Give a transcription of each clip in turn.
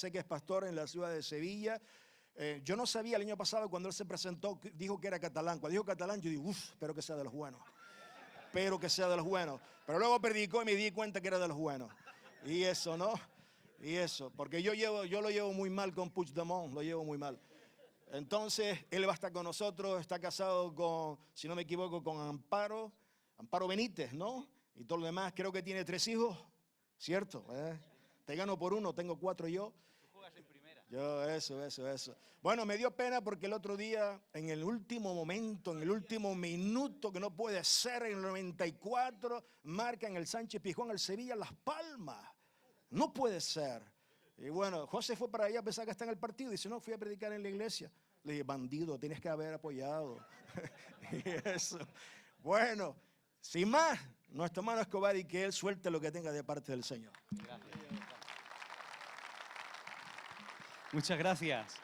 sé que es pastor en la ciudad de Sevilla. Yo no sabía el año pasado cuando él se presentó, dijo que era catalán. Cuando dijo catalán, yo digo, espero que sea de los buenos. Espero que sea de los buenos. Pero luego predicó y me di cuenta que era de los buenos. Y eso, ¿no? Y eso, porque yo lo llevo muy mal con Puigdemont, lo llevo muy mal. Entonces, él va a estar con nosotros, está casado con, si no me equivoco, con Amparo Benítez, ¿no? Y todo lo demás, creo que tiene 3 hijos, ¿cierto? Te gano por 1, tengo 4 yo. Tú juegas en primera. Yo, eso. Bueno, me dio pena porque el otro día, en el último momento, en el último minuto, que no puede ser, en el 94, marcan el Sánchez Pizjuán, el Sevilla, Las Palmas. No puede ser. Y bueno, José fue para allá a pensar que está en el partido. Dice, no, fui a predicar en la iglesia. Le dije, bandido, tienes que haber apoyado. Y eso. Bueno, sin más, nuestro hermano Escobar, y que él suelte lo que tenga de parte del Señor. Gracias. Muchas gracias.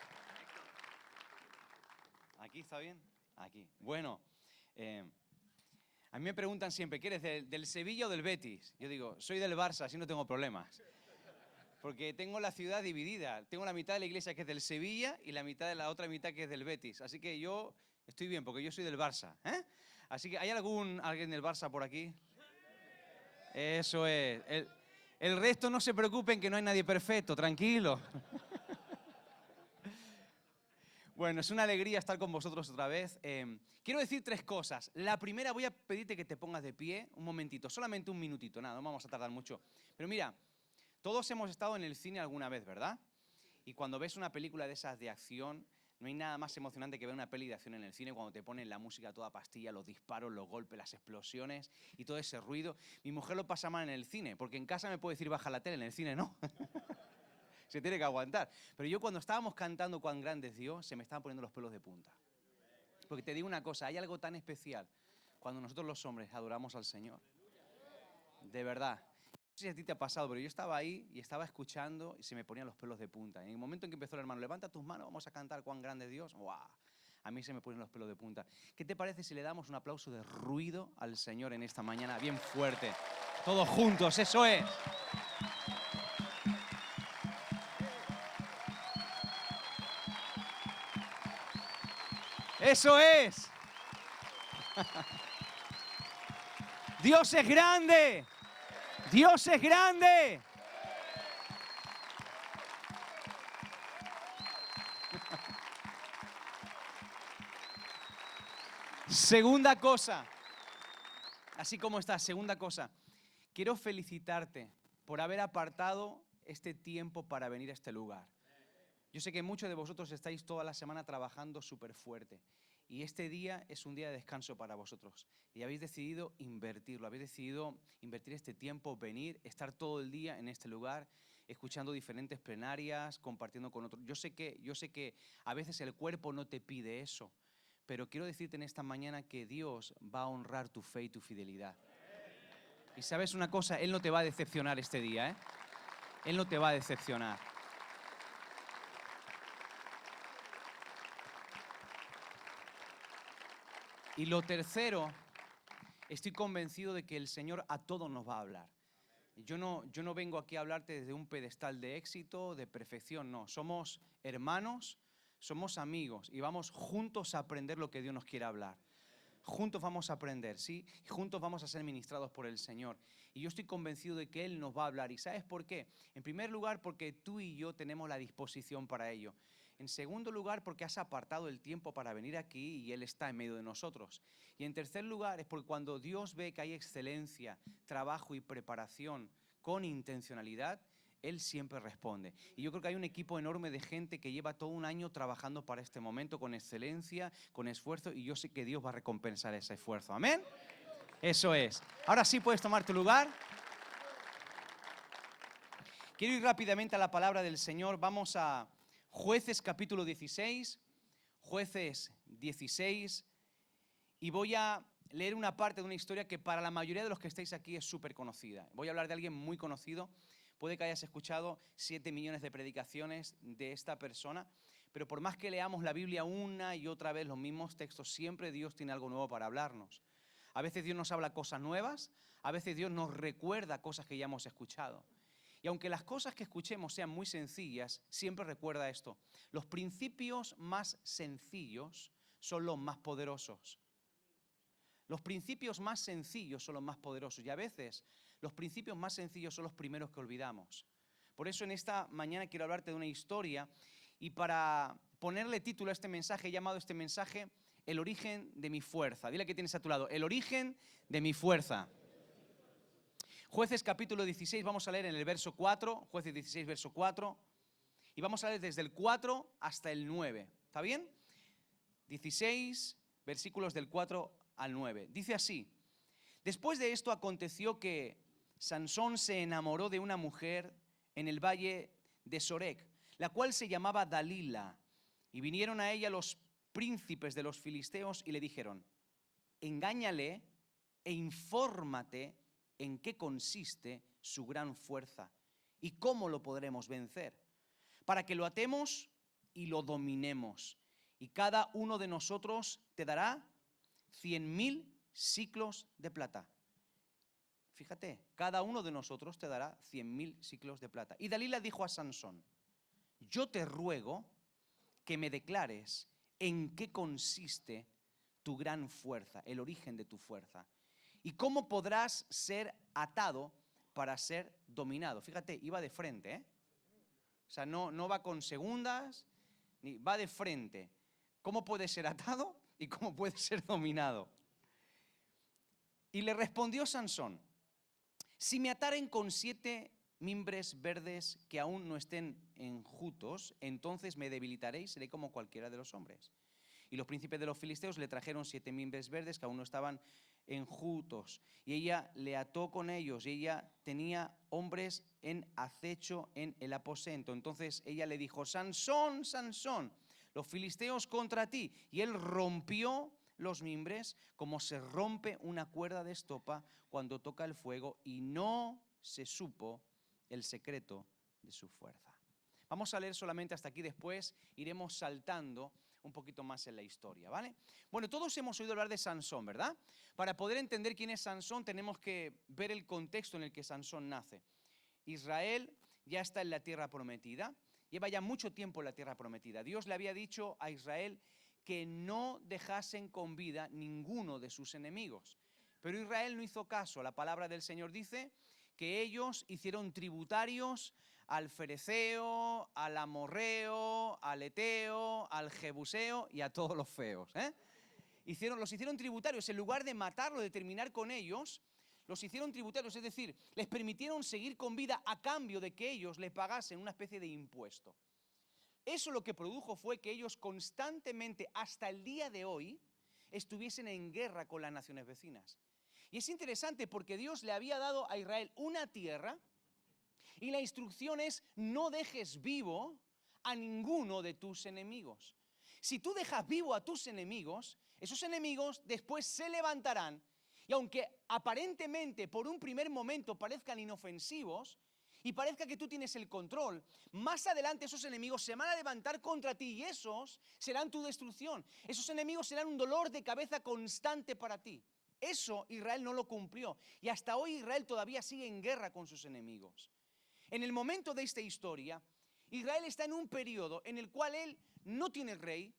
¿Aquí está bien? Aquí. Bueno, a mí me preguntan siempre, ¿qué eres, del Sevilla o del Betis? Yo digo, soy del Barça, así no tengo problemas. Porque tengo la ciudad dividida. Tengo la mitad de la iglesia que es del Sevilla y la mitad de la otra mitad que es del Betis. Así que yo estoy bien, porque yo soy del Barça. Así que, ¿hay alguien del Barça por aquí? Eso es. El resto no se preocupen, que no hay nadie perfecto, tranquilo. Bueno, es una alegría estar con vosotros otra vez. Quiero decir 3 cosas. La primera, voy a pedirte que te pongas de pie un momentito, solamente un minutito, nada, no vamos a tardar mucho. Pero mira, todos hemos estado en el cine alguna vez, ¿verdad? Y cuando ves una película de esas de acción, no hay nada más emocionante que ver una peli de acción en el cine cuando te ponen la música a toda pastilla, los disparos, los golpes, las explosiones y todo ese ruido. Mi mujer lo pasa mal en el cine, porque en casa me puede decir baja la tele, en el cine no. Se tiene que aguantar. Pero yo cuando estábamos cantando Cuán grande es Dios, se me estaban poniendo los pelos de punta. Porque te digo una cosa, hay algo tan especial cuando nosotros los hombres adoramos al Señor. De verdad. No sé si a ti te ha pasado, pero yo estaba ahí y estaba escuchando y se me ponían los pelos de punta. En el momento en que empezó el hermano, levanta tus manos, vamos a cantar Cuán grande es Dios. ¡Wow! A mí se me ponen los pelos de punta. ¿Qué te parece si le damos un aplauso de ruido al Señor en esta mañana? Bien fuerte. Todos juntos, eso es. ¡Eso es! ¡Dios es grande! ¡Dios es grande! Segunda cosa, así como está, segunda cosa, quiero felicitarte por haber apartado este tiempo para venir a este lugar. Yo sé que muchos de vosotros estáis toda la semana trabajando súper fuerte y este día es un día de descanso para vosotros y habéis decidido invertirlo, habéis decidido invertir este tiempo, venir, estar todo el día en este lugar, escuchando diferentes plenarias, compartiendo con otros. Yo sé que a veces el cuerpo no te pide eso, pero quiero decirte en esta mañana que Dios va a honrar tu fe y tu fidelidad. Y sabes una cosa, Él no te va a decepcionar este día, ¿eh? Él no te va a decepcionar. Y lo tercero, estoy convencido de que el Señor a todos nos va a hablar. Yo no vengo aquí a hablarte desde un pedestal de éxito, de perfección, no. Somos hermanos, somos amigos y vamos juntos a aprender lo que Dios nos quiere hablar. Juntos vamos a aprender, ¿sí? Juntos vamos a ser ministrados por el Señor. Y yo estoy convencido de que Él nos va a hablar. ¿Y sabes por qué? En primer lugar, porque tú y yo tenemos la disposición para ello. En segundo lugar, porque has apartado el tiempo para venir aquí y Él está en medio de nosotros. Y en tercer lugar, es porque cuando Dios ve que hay excelencia, trabajo y preparación con intencionalidad, Él siempre responde. Y yo creo que hay un equipo enorme de gente que lleva todo un año trabajando para este momento con excelencia, con esfuerzo, y yo sé que Dios va a recompensar ese esfuerzo. ¿Amén? Eso es. Ahora sí puedes tomar tu lugar. Quiero ir rápidamente a la palabra del Señor. Vamos a Jueces capítulo 16. Jueces 16. Y voy a leer una parte de una historia que para la mayoría de los que estáis aquí es súper conocida. Voy a hablar de alguien muy conocido. Puede que hayas escuchado 7 millones de predicaciones de esta persona, pero por más que leamos la Biblia una y otra vez los mismos textos, siempre Dios tiene algo nuevo para hablarnos. A veces Dios nos habla cosas nuevas, a veces Dios nos recuerda cosas que ya hemos escuchado. Y aunque las cosas que escuchemos sean muy sencillas, siempre recuerda esto: los principios más sencillos son los más poderosos. Los principios más sencillos son los más poderosos, y a veces los principios más sencillos son los primeros que olvidamos. Por eso en esta mañana quiero hablarte de una historia, y para ponerle título a este mensaje, he llamado este mensaje El origen de mi fuerza. Dile que tienes a tu lado: el origen de mi fuerza. Jueces capítulo 16, vamos a leer en el verso 4, Jueces 16, verso 4, y vamos a leer desde el 4 hasta el 9. ¿Está bien? 16, versículos del 4 al 9. Dice así: después de esto aconteció que Sansón se enamoró de una mujer en el valle de Sorek, la cual se llamaba Dalila, y vinieron a ella los príncipes de los filisteos y le dijeron: engáñale e infórmate en qué consiste su gran fuerza y cómo lo podremos vencer, para que lo atemos y lo dominemos, y cada uno de nosotros te dará 100,000 siclos de plata. Fíjate, cada uno de nosotros te dará 100,000 siclos de plata. Y Dalila dijo a Sansón: yo te ruego que me declares en qué consiste tu gran fuerza, el origen de tu fuerza, y cómo podrás ser atado para ser dominado. Fíjate, iba de frente, ¿eh? O sea, no va con segundas, ni va de frente. ¿Cómo puede ser atado y cómo puede ser dominado? Y le respondió Sansón: si me ataren con 7 mimbres verdes que aún no estén enjutos, entonces me debilitaré y seré como cualquiera de los hombres. Y los príncipes de los filisteos le trajeron 7 mimbres verdes que aún no estaban enjutos, y ella le ató con ellos, y ella tenía hombres en acecho en el aposento. Entonces ella le dijo: Sansón, Sansón, los filisteos contra ti. Y él rompió los mimbres como se rompe una cuerda de estopa cuando toca el fuego, y no se supo el secreto de su fuerza. Vamos a leer solamente hasta aquí, después iremos saltando un poquito más en la historia, ¿vale? Bueno, todos hemos oído hablar de Sansón, ¿verdad? Para poder entender quién es Sansón tenemos que ver el contexto en el que Sansón nace. Israel ya está en la tierra prometida, lleva ya mucho tiempo en la tierra prometida. Dios le había dicho a Israel que no dejasen con vida ninguno de sus enemigos. Pero Israel no hizo caso. La palabra del Señor dice que ellos hicieron tributarios al fereceo, al amorreo, al eteo, al jebuseo y a todos los feos, ¿eh? Los hicieron tributarios. En lugar de matarlos, de terminar con ellos, los hicieron tributarios. Es decir, les permitieron seguir con vida a cambio de que ellos les pagasen una especie de impuesto. Eso lo que produjo fue que ellos constantemente, hasta el día de hoy, estuviesen en guerra con las naciones vecinas. Y es interesante porque Dios le había dado a Israel una tierra, y la instrucción es: no dejes vivo a ninguno de tus enemigos. Si tú dejas vivo a tus enemigos, esos enemigos después se levantarán, y aunque aparentemente por un primer momento parezcan inofensivos y parezca que tú tienes el control, más adelante esos enemigos se van a levantar contra ti, y esos serán tu destrucción. Esos enemigos serán un dolor de cabeza constante para ti. Eso Israel no lo cumplió, y hasta hoy Israel todavía sigue en guerra con sus enemigos. En el momento de esta historia, Israel está en un periodo en el cual él no tiene rey,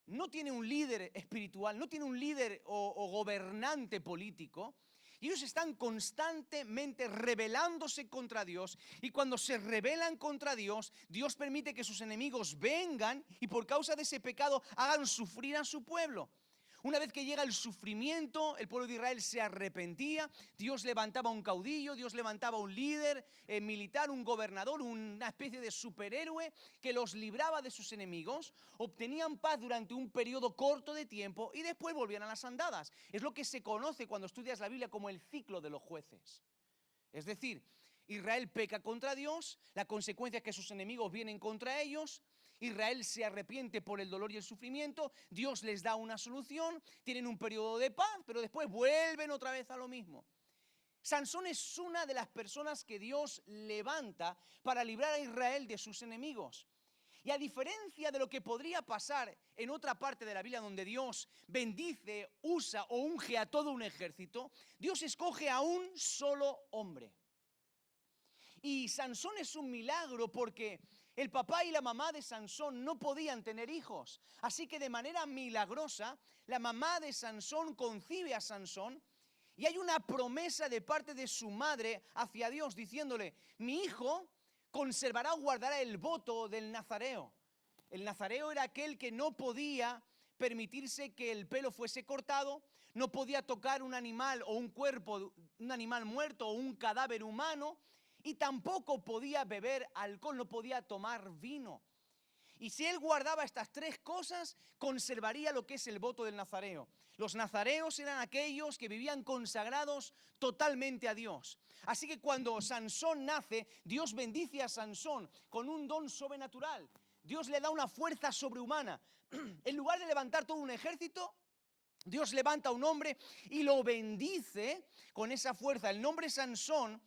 no tiene un líder espiritual, no tiene un líder o gobernante político, y ellos están constantemente rebelándose contra Dios, y cuando se rebelan contra Dios, Dios permite que sus enemigos vengan y por causa de ese pecado hagan sufrir a su pueblo. Una vez que llega el sufrimiento, el pueblo de Israel se arrepentía, Dios levantaba un caudillo, Dios levantaba un líder militar, un gobernador, una especie de superhéroe que los libraba de sus enemigos, obtenían paz durante un periodo corto de tiempo y después volvían a las andadas. Es lo que se conoce cuando estudias la Biblia como el ciclo de los jueces. Es decir, Israel peca contra Dios, la consecuencia es que sus enemigos vienen contra ellos. Israel se arrepiente por el dolor y el sufrimiento, Dios les da una solución, tienen un periodo de paz, pero después vuelven otra vez a lo mismo. Sansón es una de las personas que Dios levanta para librar a Israel de sus enemigos. Y a diferencia de lo que podría pasar en otra parte de la Biblia donde Dios bendice, usa o unge a todo un ejército, Dios escoge a un solo hombre. Y Sansón es un milagro porque el papá y la mamá de Sansón no podían tener hijos. Así que de manera milagrosa, la mamá de Sansón concibe a Sansón y hay una promesa de parte de su madre hacia Dios diciéndole: mi hijo conservará o guardará el voto del nazareo. El nazareo era aquel que no podía permitirse que el pelo fuese cortado, no podía tocar un animal o un cuerpo, un animal muerto o un cadáver humano, y tampoco podía beber alcohol, no podía tomar vino. Y si él guardaba estas tres cosas, conservaría lo que es el voto del nazareo. Los nazareos eran aquellos que vivían consagrados totalmente a Dios. Así que cuando Sansón nace, Dios bendice a Sansón con un don sobrenatural. Dios le da una fuerza sobrehumana. En lugar de levantar todo un ejército, Dios levanta a un hombre y lo bendice con esa fuerza. El nombre Sansón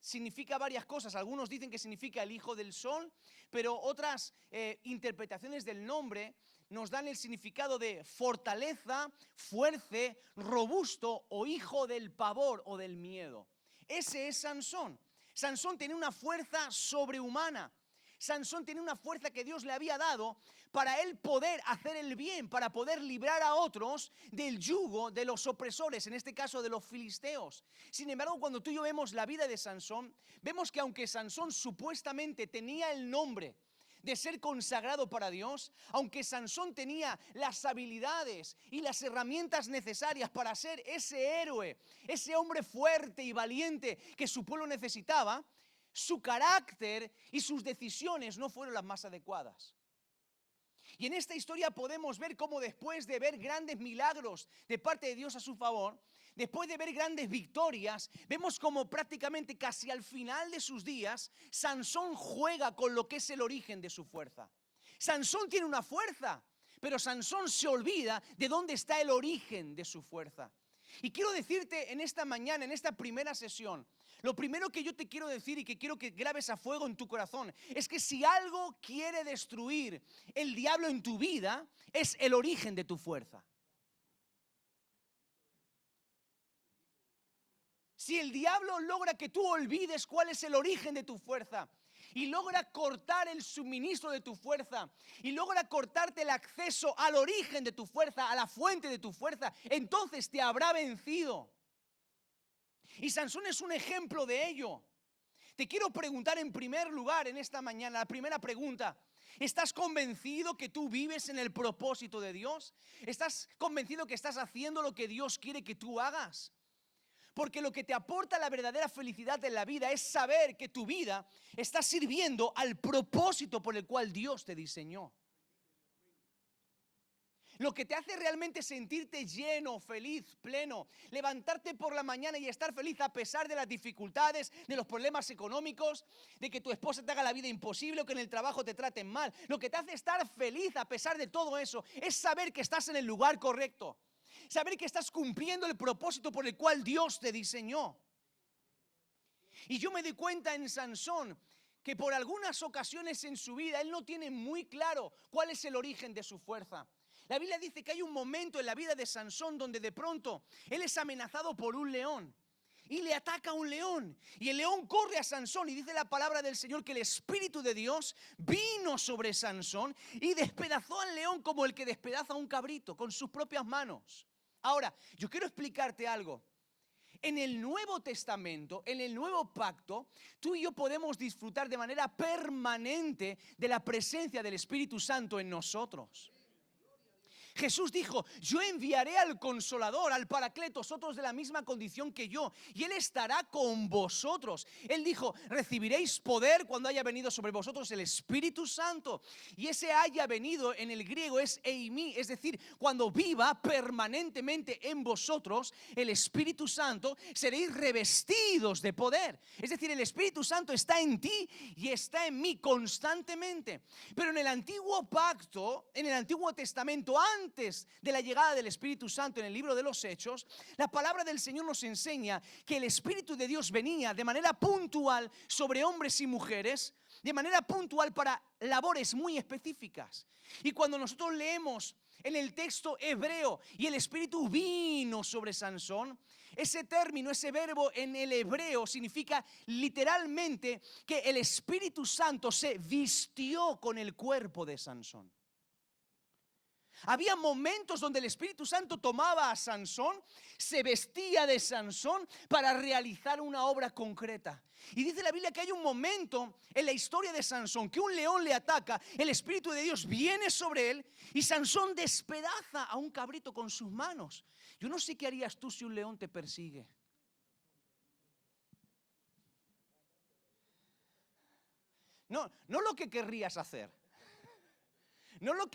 significa varias cosas. Algunos dicen que significa el hijo del sol, pero otras interpretaciones del nombre nos dan el significado de fortaleza, fuerte, robusto o hijo del pavor o del miedo. Ese es Sansón. Sansón tiene una fuerza sobrehumana. Sansón tiene una fuerza que Dios le había dado para él poder hacer el bien, para poder librar a otros del yugo de los opresores, en este caso de los filisteos. Sin embargo, cuando tú y yo vemos la vida de Sansón, vemos que aunque Sansón supuestamente tenía el nombre de ser consagrado para Dios, aunque Sansón tenía las habilidades y las herramientas necesarias para ser ese héroe, ese hombre fuerte y valiente que su pueblo necesitaba, su carácter y sus decisiones no fueron las más adecuadas. Y en esta historia podemos ver cómo después de ver grandes milagros de parte de Dios a su favor, después de ver grandes victorias, vemos como prácticamente casi al final de sus días, Sansón juega con lo que es el origen de su fuerza. Sansón tiene una fuerza, pero Sansón se olvida de dónde está el origen de su fuerza. Y quiero decirte en esta mañana, en esta primera sesión, lo primero que yo te quiero decir y que quiero que grabes a fuego en tu corazón es que si algo quiere destruir el diablo en tu vida, es el origen de tu fuerza. Si el diablo logra que tú olvides cuál es el origen de tu fuerza y logra cortar el suministro de tu fuerza y logra cortarte el acceso al origen de tu fuerza, a la fuente de tu fuerza, entonces te habrá vencido. Y Sansón es un ejemplo de ello. Te quiero preguntar en primer lugar en esta mañana, la primera pregunta: ¿estás convencido que tú vives en el propósito de Dios? ¿Estás convencido que estás haciendo lo que Dios quiere que tú hagas? Porque lo que te aporta la verdadera felicidad en la vida es saber que tu vida está sirviendo al propósito por el cual Dios te diseñó. Lo que te hace realmente sentirte lleno, feliz, pleno, levantarte por la mañana y estar feliz a pesar de las dificultades, de los problemas económicos, de que tu esposa te haga la vida imposible o que en el trabajo te traten mal. Lo que te hace estar feliz a pesar de todo eso es saber que estás en el lugar correcto. Saber que estás cumpliendo el propósito por el cual Dios te diseñó. Y yo me di cuenta en Sansón que por algunas ocasiones en su vida él no tiene muy claro cuál es el origen de su fuerza. La Biblia dice que hay un momento en la vida de Sansón donde de pronto él es amenazado por un león y le ataca un león y el león corre a Sansón y dice la palabra del Señor que el Espíritu de Dios vino sobre Sansón y despedazó al león como el que despedaza a un cabrito con sus propias manos. Ahora, yo quiero explicarte algo. En el Nuevo Testamento, en el Nuevo Pacto, tú y yo podemos disfrutar de manera permanente de la presencia del Espíritu Santo en nosotros. Jesús dijo: yo enviaré al Consolador, al Paracletos, otros de la misma condición que yo, y Él estará con vosotros. Él dijo: recibiréis poder cuando haya venido sobre vosotros el Espíritu Santo. Y ese haya venido en el griego es eimi, es decir, cuando viva permanentemente en vosotros el Espíritu Santo, seréis revestidos de poder. Es decir, el Espíritu Santo está en ti y está en mí constantemente. Pero en el Antiguo Pacto, en el Antiguo Testamento, antes de la llegada del Espíritu Santo en el libro de los Hechos, la palabra del Señor nos enseña que el Espíritu de Dios venía de manera puntual sobre hombres y mujeres, de manera puntual para labores muy específicas. Y cuando nosotros leemos en el texto hebreo y el Espíritu vino sobre Sansón, ese término, ese verbo en el hebreo significa literalmente que el Espíritu Santo se vistió con el cuerpo de Sansón. Había momentos donde el Espíritu Santo tomaba a Sansón, se vestía de Sansón para realizar una obra concreta. Y dice la Biblia que hay un momento en la historia de Sansón que un león le ataca, el Espíritu de Dios viene sobre él y Sansón despedaza a un cabrito con sus manos. Yo no sé qué harías tú si un león te persigue. No lo que querrías hacer. No lo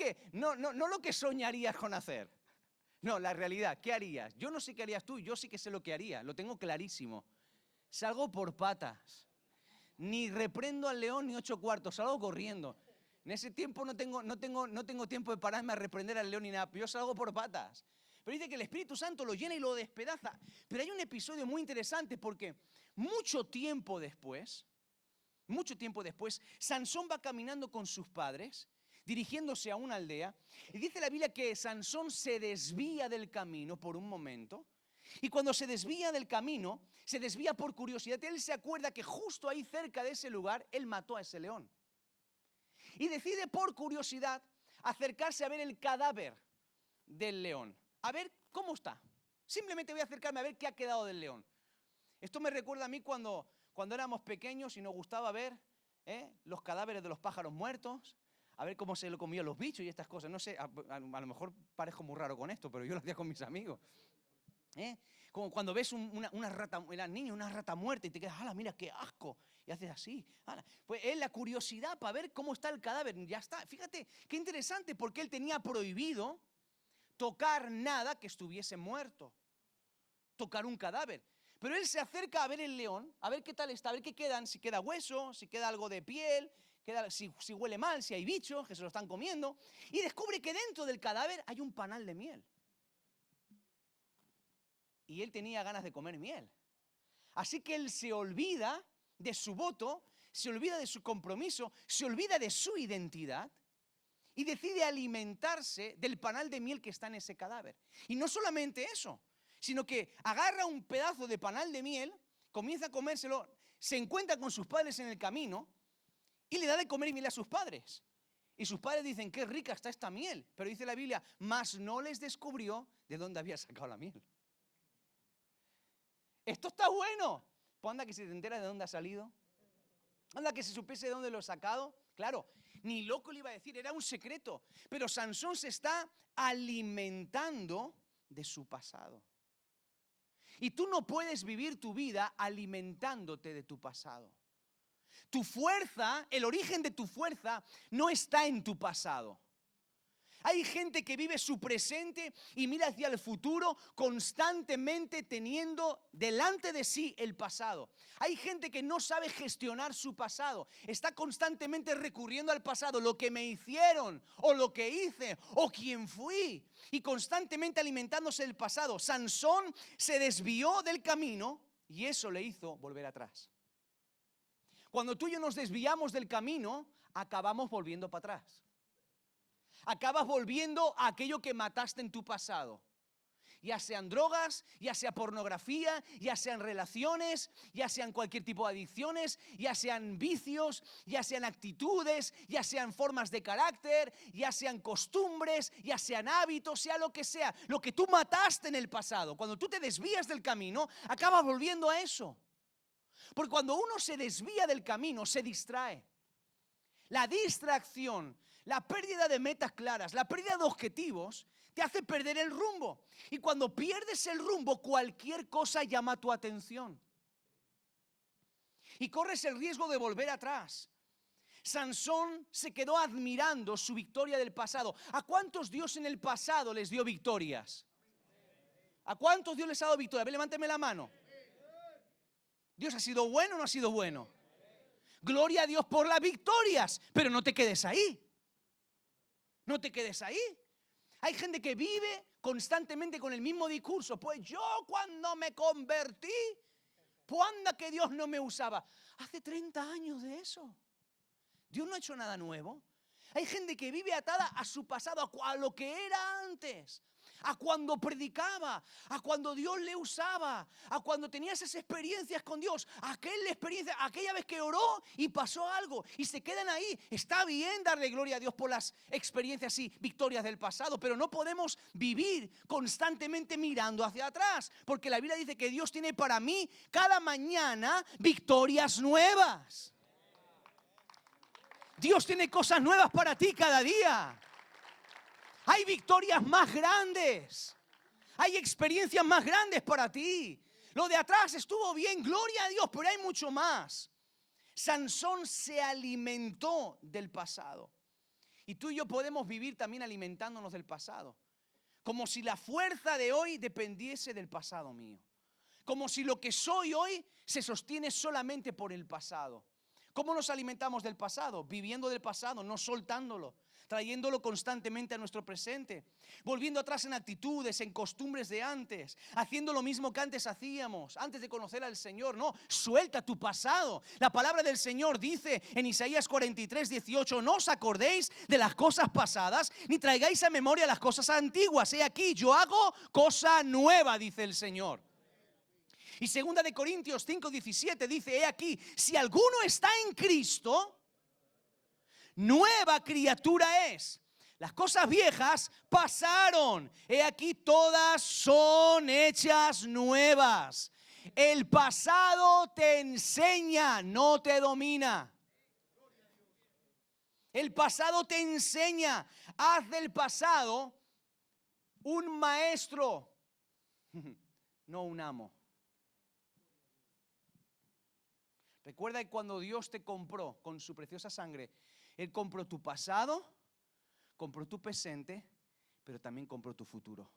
que soñarías con hacer. No, la realidad, ¿qué harías? Yo no sé qué harías tú, yo sí que sé lo que haría, lo tengo clarísimo. Salgo por patas. Ni reprendo al león ni 8 cuartos, salgo corriendo. En ese tiempo no tengo tiempo de pararme a reprender al león ni nada, yo salgo por patas. Pero dice que el Espíritu Santo lo llena y lo despedaza. Pero hay un episodio muy interesante porque mucho tiempo después, Sansón va caminando con sus padres, dirigiéndose a una aldea, y dice la Biblia que Sansón se desvía del camino por un momento, y cuando se desvía del camino, se desvía por curiosidad. Él se acuerda que justo ahí cerca de ese lugar, él mató a ese león. Y decide por curiosidad acercarse a ver el cadáver del león, a ver cómo está. Simplemente voy a acercarme a ver qué ha quedado del león. Esto me recuerda a mí cuando éramos pequeños y nos gustaba ver los cadáveres de los pájaros muertos, a ver cómo se lo comían los bichos y estas cosas. No sé, a lo mejor parezco muy raro con esto, pero yo lo hacía con mis amigos. Como cuando ves una rata, eran niños, una rata muerta y te quedas, ¡hala, mira qué asco! Y haces así. ¡Hala! Pues es la curiosidad para ver cómo está el cadáver. Ya está. Fíjate, qué interesante, porque él tenía prohibido tocar nada que estuviese muerto. Tocar un cadáver. Pero él se acerca a ver el león, a ver qué tal está, a ver qué quedan, si queda hueso, si queda algo de piel, si huele mal, si hay bichos que se lo están comiendo. Y descubre que dentro del cadáver hay un panal de miel. Y él tenía ganas de comer miel. Así que él se olvida de su voto, se olvida de su compromiso, se olvida de su identidad y decide alimentarse del panal de miel que está en ese cadáver. Y no solamente eso, sino que agarra un pedazo de panal de miel, comienza a comérselo, se encuentra con sus padres en el camino y le da de comer miel a sus padres. Y sus padres dicen, qué rica está esta miel. Pero dice la Biblia, mas no les descubrió de dónde había sacado la miel. Esto está bueno. Pues anda que si te enteras de dónde ha salido. Anda que si supiese de dónde lo ha sacado. Claro, ni loco le iba a decir, era un secreto. Pero Sansón se está alimentando de su pasado. Y tú no puedes vivir tu vida alimentándote de tu pasado. Tu fuerza, el origen de tu fuerza no está en tu pasado. Hay gente que vive su presente y mira hacia el futuro constantemente teniendo delante de sí el pasado. Hay gente que no sabe gestionar su pasado. Está constantemente recurriendo al pasado, lo que me hicieron o lo que hice o quién fui. Y constantemente alimentándose del pasado. Sansón se desvió del camino y eso le hizo volver atrás. Cuando tú y yo nos desviamos del camino, acabamos volviendo para atrás. Acabas volviendo a aquello que mataste en tu pasado. Ya sean drogas, ya sea pornografía, ya sean relaciones, ya sean cualquier tipo de adicciones, ya sean vicios, ya sean actitudes, ya sean formas de carácter, ya sean costumbres, ya sean hábitos, sea lo que sea. Lo que tú mataste en el pasado, cuando tú te desvías del camino, acabas volviendo a eso. Porque cuando uno se desvía del camino, se distrae. La distracción, la pérdida de metas claras, la pérdida de objetivos, te hace perder el rumbo. Y cuando pierdes el rumbo, cualquier cosa llama tu atención. Y corres el riesgo de volver atrás. Sansón se quedó admirando su victoria del pasado. ¿A cuántos Dios en el pasado les dio victorias? ¿A cuántos Dios les ha dado victoria? Levánteme la mano. ¿Dios ha sido bueno o no ha sido bueno? Gloria a Dios por las victorias, pero no te quedes ahí. No te quedes ahí. Hay gente que vive constantemente con el mismo discurso. Pues yo cuando me convertí, pues anda que Dios no me usaba. Hace 30 años de eso. Dios no ha hecho nada nuevo. Hay gente que vive atada a su pasado, a lo que era antes, a cuando predicaba, a cuando Dios le usaba, a cuando tenía esas experiencias con Dios, aquella vez que oró y pasó algo y se quedan ahí. Está bien darle gloria a Dios por las experiencias y victorias del pasado, pero no podemos vivir constantemente mirando hacia atrás, porque la Biblia dice que Dios tiene para mí cada mañana victorias nuevas. Dios tiene cosas nuevas para ti cada día. Hay victorias más grandes. Hay experiencias más grandes para ti. Lo de atrás estuvo bien, gloria a Dios, pero hay mucho más. Sansón se alimentó del pasado. Y tú y yo podemos vivir también alimentándonos del pasado. Como si la fuerza de hoy dependiese del pasado mío. Como si lo que soy hoy se sostiene solamente por el pasado. ¿Cómo nos alimentamos del pasado? Viviendo del pasado, no soltándolo, trayéndolo constantemente a nuestro presente, volviendo atrás en actitudes, en costumbres de antes, haciendo lo mismo que antes hacíamos, antes de conocer al Señor. No, suelta tu pasado. La palabra del Señor dice en Isaías 43:18, no os acordéis de las cosas pasadas, ni traigáis a memoria las cosas antiguas. He aquí, yo hago cosa nueva, dice el Señor. Y 2 de Corintios 5:17 dice, he aquí, si alguno está en Cristo, nueva criatura es. Las cosas viejas pasaron. He aquí, todas son hechas nuevas. El pasado te enseña, no te domina. El pasado te enseña. Haz del pasado un maestro, no un amo. Recuerda que cuando Dios te compró con su preciosa sangre, Él compró tu pasado, compró tu presente, pero también compró tu futuro.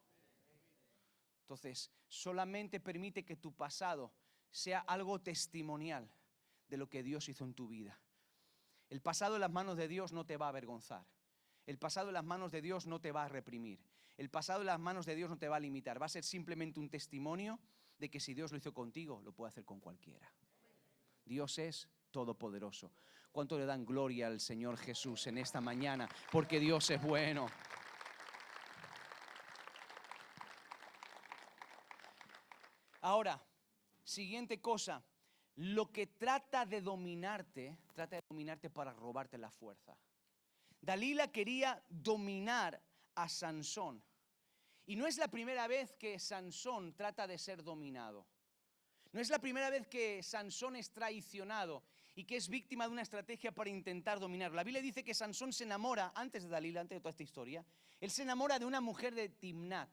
Entonces, solamente permite que tu pasado sea algo testimonial de lo que Dios hizo en tu vida. El pasado en las manos de Dios no te va a avergonzar. El pasado en las manos de Dios no te va a reprimir. El pasado en las manos de Dios no te va a limitar. Va a ser simplemente un testimonio de que si Dios lo hizo contigo, lo puede hacer con cualquiera. Dios es todopoderoso. ¿Cuánto le dan gloria al Señor Jesús en esta mañana? Porque Dios es bueno. Ahora, siguiente cosa. Lo que trata de dominarte para robarte la fuerza. Dalila quería dominar a Sansón. Y no es la primera vez que Sansón trata de ser dominado. No es la primera vez que Sansón es traicionado y que es víctima de una estrategia para intentar dominar. La Biblia dice que Sansón se enamora, antes de Dalila, antes de toda esta historia, él se enamora de una mujer de Timnat.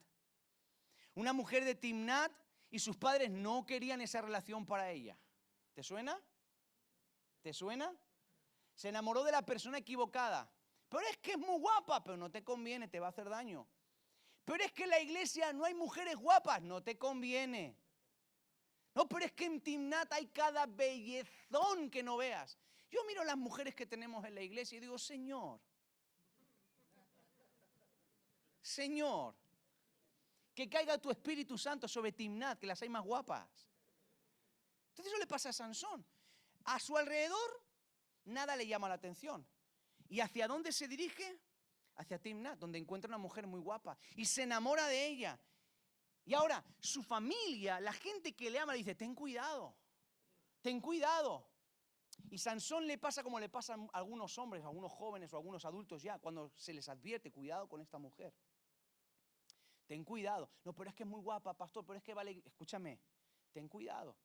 Una mujer de Timnat y sus padres no querían esa relación para ella. ¿Te suena? ¿Te suena? Se enamoró de la persona equivocada. Pero es que es muy guapa, pero no te conviene, te va a hacer daño. Pero es que en la iglesia no hay mujeres guapas, no te conviene. No, pero es que en Timnat hay cada bellezón que no veas. Yo miro las mujeres que tenemos en la iglesia y digo, Señor, que caiga tu Espíritu Santo sobre Timnat, que las hay más guapas. Entonces eso le pasa a Sansón. A su alrededor nada le llama la atención. ¿Y hacia dónde se dirige? Hacia Timnat, donde encuentra una mujer muy guapa y se enamora de ella. Y ahora, su familia, la gente que le ama, le dice, ten cuidado, ten cuidado. Y Sansón le pasa como le pasa a algunos hombres, a algunos jóvenes o a algunos adultos ya, cuando se les advierte, cuidado con esta mujer. Ten cuidado. No, pero es que es muy guapa, pastor, pero es que vale, escúchame, ten cuidado.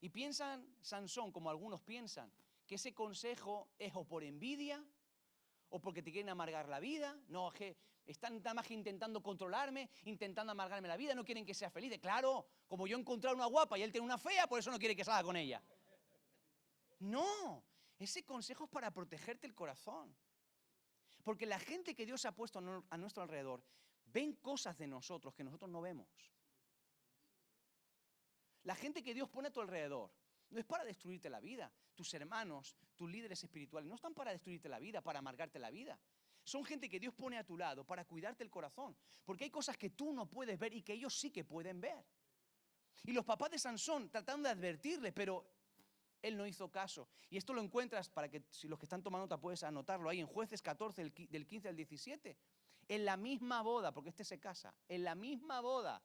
Y piensan, Sansón, como algunos piensan, que ese consejo es o por envidia o porque te quieren amargar la vida. No, que están nada más que intentando controlarme, intentando amargarme la vida, no quieren que sea feliz. Claro, como yo he encontrado una guapa y él tiene una fea, por eso no quiere que salga con ella. No, ese consejo es para protegerte el corazón. Porque la gente que Dios ha puesto a nuestro alrededor ven cosas de nosotros que nosotros no vemos. La gente que Dios pone a tu alrededor no es para destruirte la vida. Tus hermanos, tus líderes espirituales, no están para destruirte la vida, para amargarte la vida. Son gente que Dios pone a tu lado para cuidarte el corazón. Porque hay cosas que tú no puedes ver y que ellos sí que pueden ver. Y los papás de Sansón tratando de advertirle, pero él no hizo caso. Y esto lo encuentras, para que si los que están tomando nota puedes anotarlo ahí en Jueces 14, del 15 al 17. En la misma boda, porque este se casa, en la misma boda,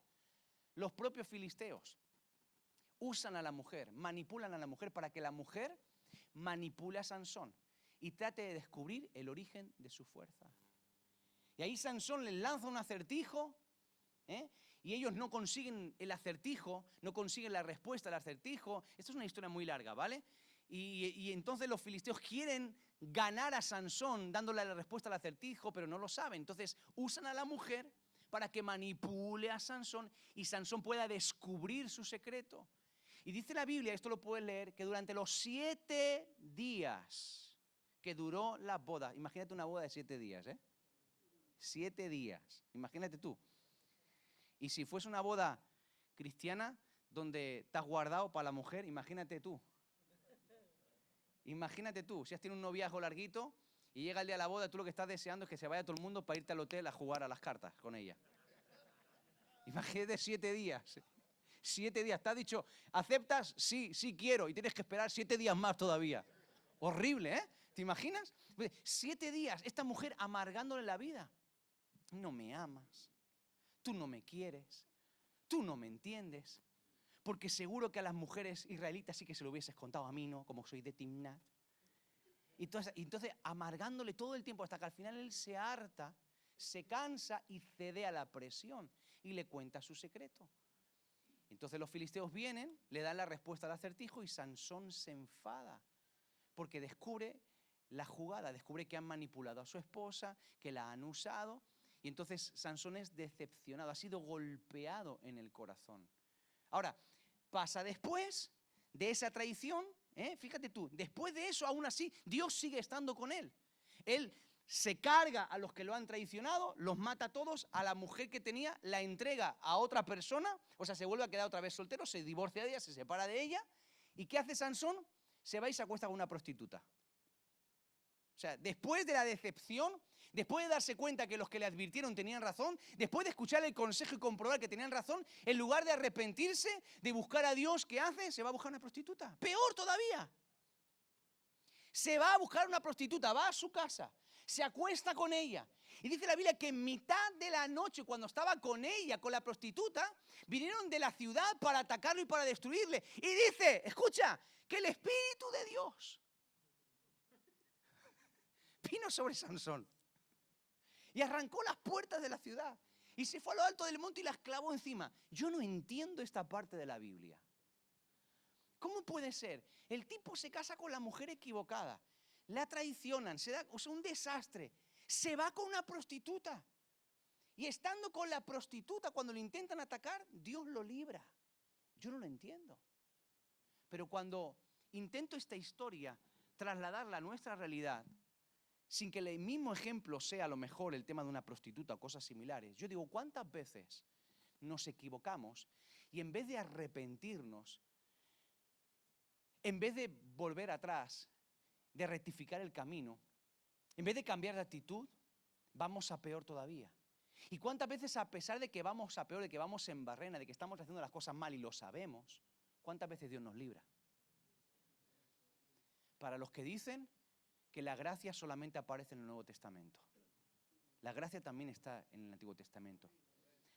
los propios filisteos usan a la mujer, manipulan a la mujer para que la mujer manipule a Sansón y trate de descubrir el origen de su fuerza. Y ahí Sansón les lanza un acertijo, y ellos no consiguen el acertijo, no consiguen la respuesta al acertijo. Esto es una historia muy larga, ¿vale? Y entonces los filisteos quieren ganar a Sansón dándole la respuesta al acertijo, pero no lo saben. Entonces usan a la mujer para que manipule a Sansón y Sansón pueda descubrir su secreto. Y dice la Biblia, esto lo puedes leer, que durante los 7 días que duró la boda, imagínate una boda de 7 días, 7 días, imagínate tú. Y si fuese una boda cristiana donde te has guardado para la mujer, imagínate tú. Imagínate tú, si has tenido un noviazgo larguito y llega el día de la boda, tú lo que estás deseando es que se vaya todo el mundo para irte al hotel a jugar a las cartas con ella. Imagínate 7 días. 7 días. Te ha dicho, ¿aceptas? Sí, sí quiero. Y tienes que esperar 7 días más todavía. Horrible, ¿eh? ¿Te imaginas? 7 días, esta mujer amargándole la vida. No me amas. Tú no me quieres. Tú no me entiendes. Porque seguro que a las mujeres israelitas sí que se lo hubieses contado, a mí no, como soy de Timnat. Y entonces amargándole todo el tiempo hasta que al final él se harta, se cansa y cede a la presión y le cuenta su secreto. Entonces los filisteos vienen, le dan la respuesta al acertijo y Sansón se enfada porque descubre la jugada, descubre que han manipulado a su esposa, que la han usado, y entonces Sansón es decepcionado, ha sido golpeado en el corazón. Ahora, pasa después de esa traición, fíjate tú, después de eso aún así Dios sigue estando con él. Él se carga a los que lo han traicionado, los mata a todos, a la mujer que tenía la entrega a otra persona, o sea, se vuelve a quedar otra vez soltero, se divorcia de ella, se separa de ella. ¿Y qué hace Sansón? Se va y se acuesta con una prostituta. O sea, después de la decepción, después de darse cuenta que los que le advirtieron tenían razón, después de escuchar el consejo y comprobar que tenían razón, en lugar de arrepentirse, de buscar a Dios, ¿qué hace? Se va a buscar una prostituta. Peor todavía. Se va a buscar una prostituta, va a su casa, se acuesta con ella. Y dice la Biblia que en mitad de la noche, cuando estaba con ella, con la prostituta, vinieron de la ciudad para atacarlo y para destruirle. Y dice, escucha, que el Espíritu de Dios vino sobre Sansón y arrancó las puertas de la ciudad y se fue a lo alto del monte y las clavó encima. Yo no entiendo esta parte de la Biblia. ¿Cómo puede ser? El tipo se casa con la mujer equivocada, la traicionan, un desastre, se va con una prostituta y estando con la prostituta cuando le intentan atacar, Dios lo libra. Yo no lo entiendo. Pero cuando intento esta historia trasladarla a nuestra realidad, sin que el mismo ejemplo sea a lo mejor el tema de una prostituta o cosas similares, yo digo, ¿cuántas veces nos equivocamos y en vez de arrepentirnos, en vez de volver atrás, de rectificar el camino, en vez de cambiar de actitud, vamos a peor todavía? ¿Y cuántas veces, a pesar de que vamos a peor, de que vamos en barrena, de que estamos haciendo las cosas mal y lo sabemos, cuántas veces Dios nos libra? Para los que dicen que la gracia solamente aparece en el Nuevo Testamento, la gracia también está en el Antiguo Testamento.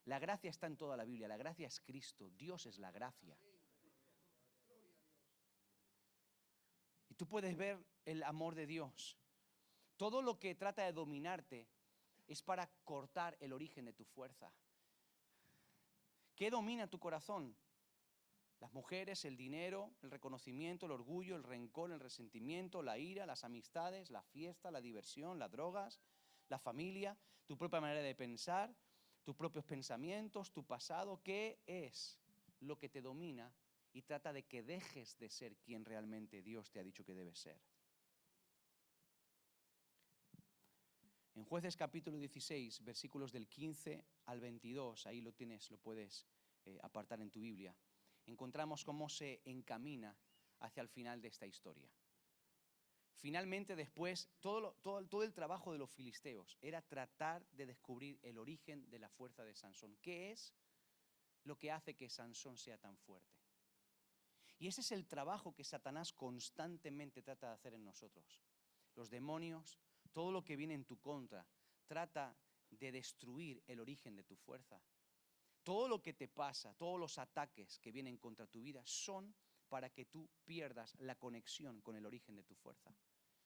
La gracia está en toda la Biblia, la gracia es Cristo, Dios es la gracia. Y tú puedes ver el amor de Dios. Todo lo que trata de dominarte es para cortar el origen de tu fuerza. ¿Qué domina tu corazón? Las mujeres, el dinero, el reconocimiento, el orgullo, el rencor, el resentimiento, la ira, las amistades, la fiesta, la diversión, las drogas, la familia, tu propia manera de pensar, tus propios pensamientos, tu pasado. ¿Qué es lo que te domina y trata de que dejes de ser quien realmente Dios te ha dicho que debes ser? En Jueces capítulo 16, versículos del 15 al 22, ahí lo tienes, lo puedes apartar en tu Biblia, encontramos cómo se encamina hacia el final de esta historia. finalmente después, todo el trabajo de los filisteos era tratar de descubrir el origen de la fuerza de Sansón. ¿Qué es lo que hace que Sansón sea tan fuerte? Y ese es el trabajo que Satanás constantemente trata de hacer en nosotros. Los demonios, todo lo que viene en tu contra, trata de destruir el origen de tu fuerza. Todo lo que te pasa, todos los ataques que vienen contra tu vida son para que tú pierdas la conexión con el origen de tu fuerza.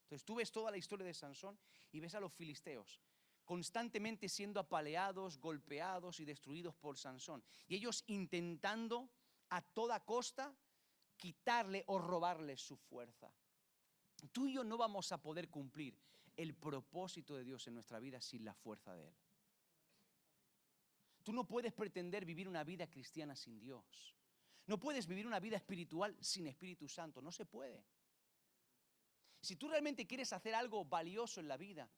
Entonces tú ves toda la historia de Sansón y ves a los filisteos constantemente siendo apaleados, golpeados y destruidos por Sansón. Y ellos intentando a toda costa quitarle o robarle su fuerza. Tú y yo no vamos a poder cumplir el propósito de Dios en nuestra vida sin la fuerza de Él. Tú no puedes pretender vivir una vida cristiana sin Dios. No puedes vivir una vida espiritual sin Espíritu Santo. No se puede. Si tú realmente quieres hacer algo valioso en la vida,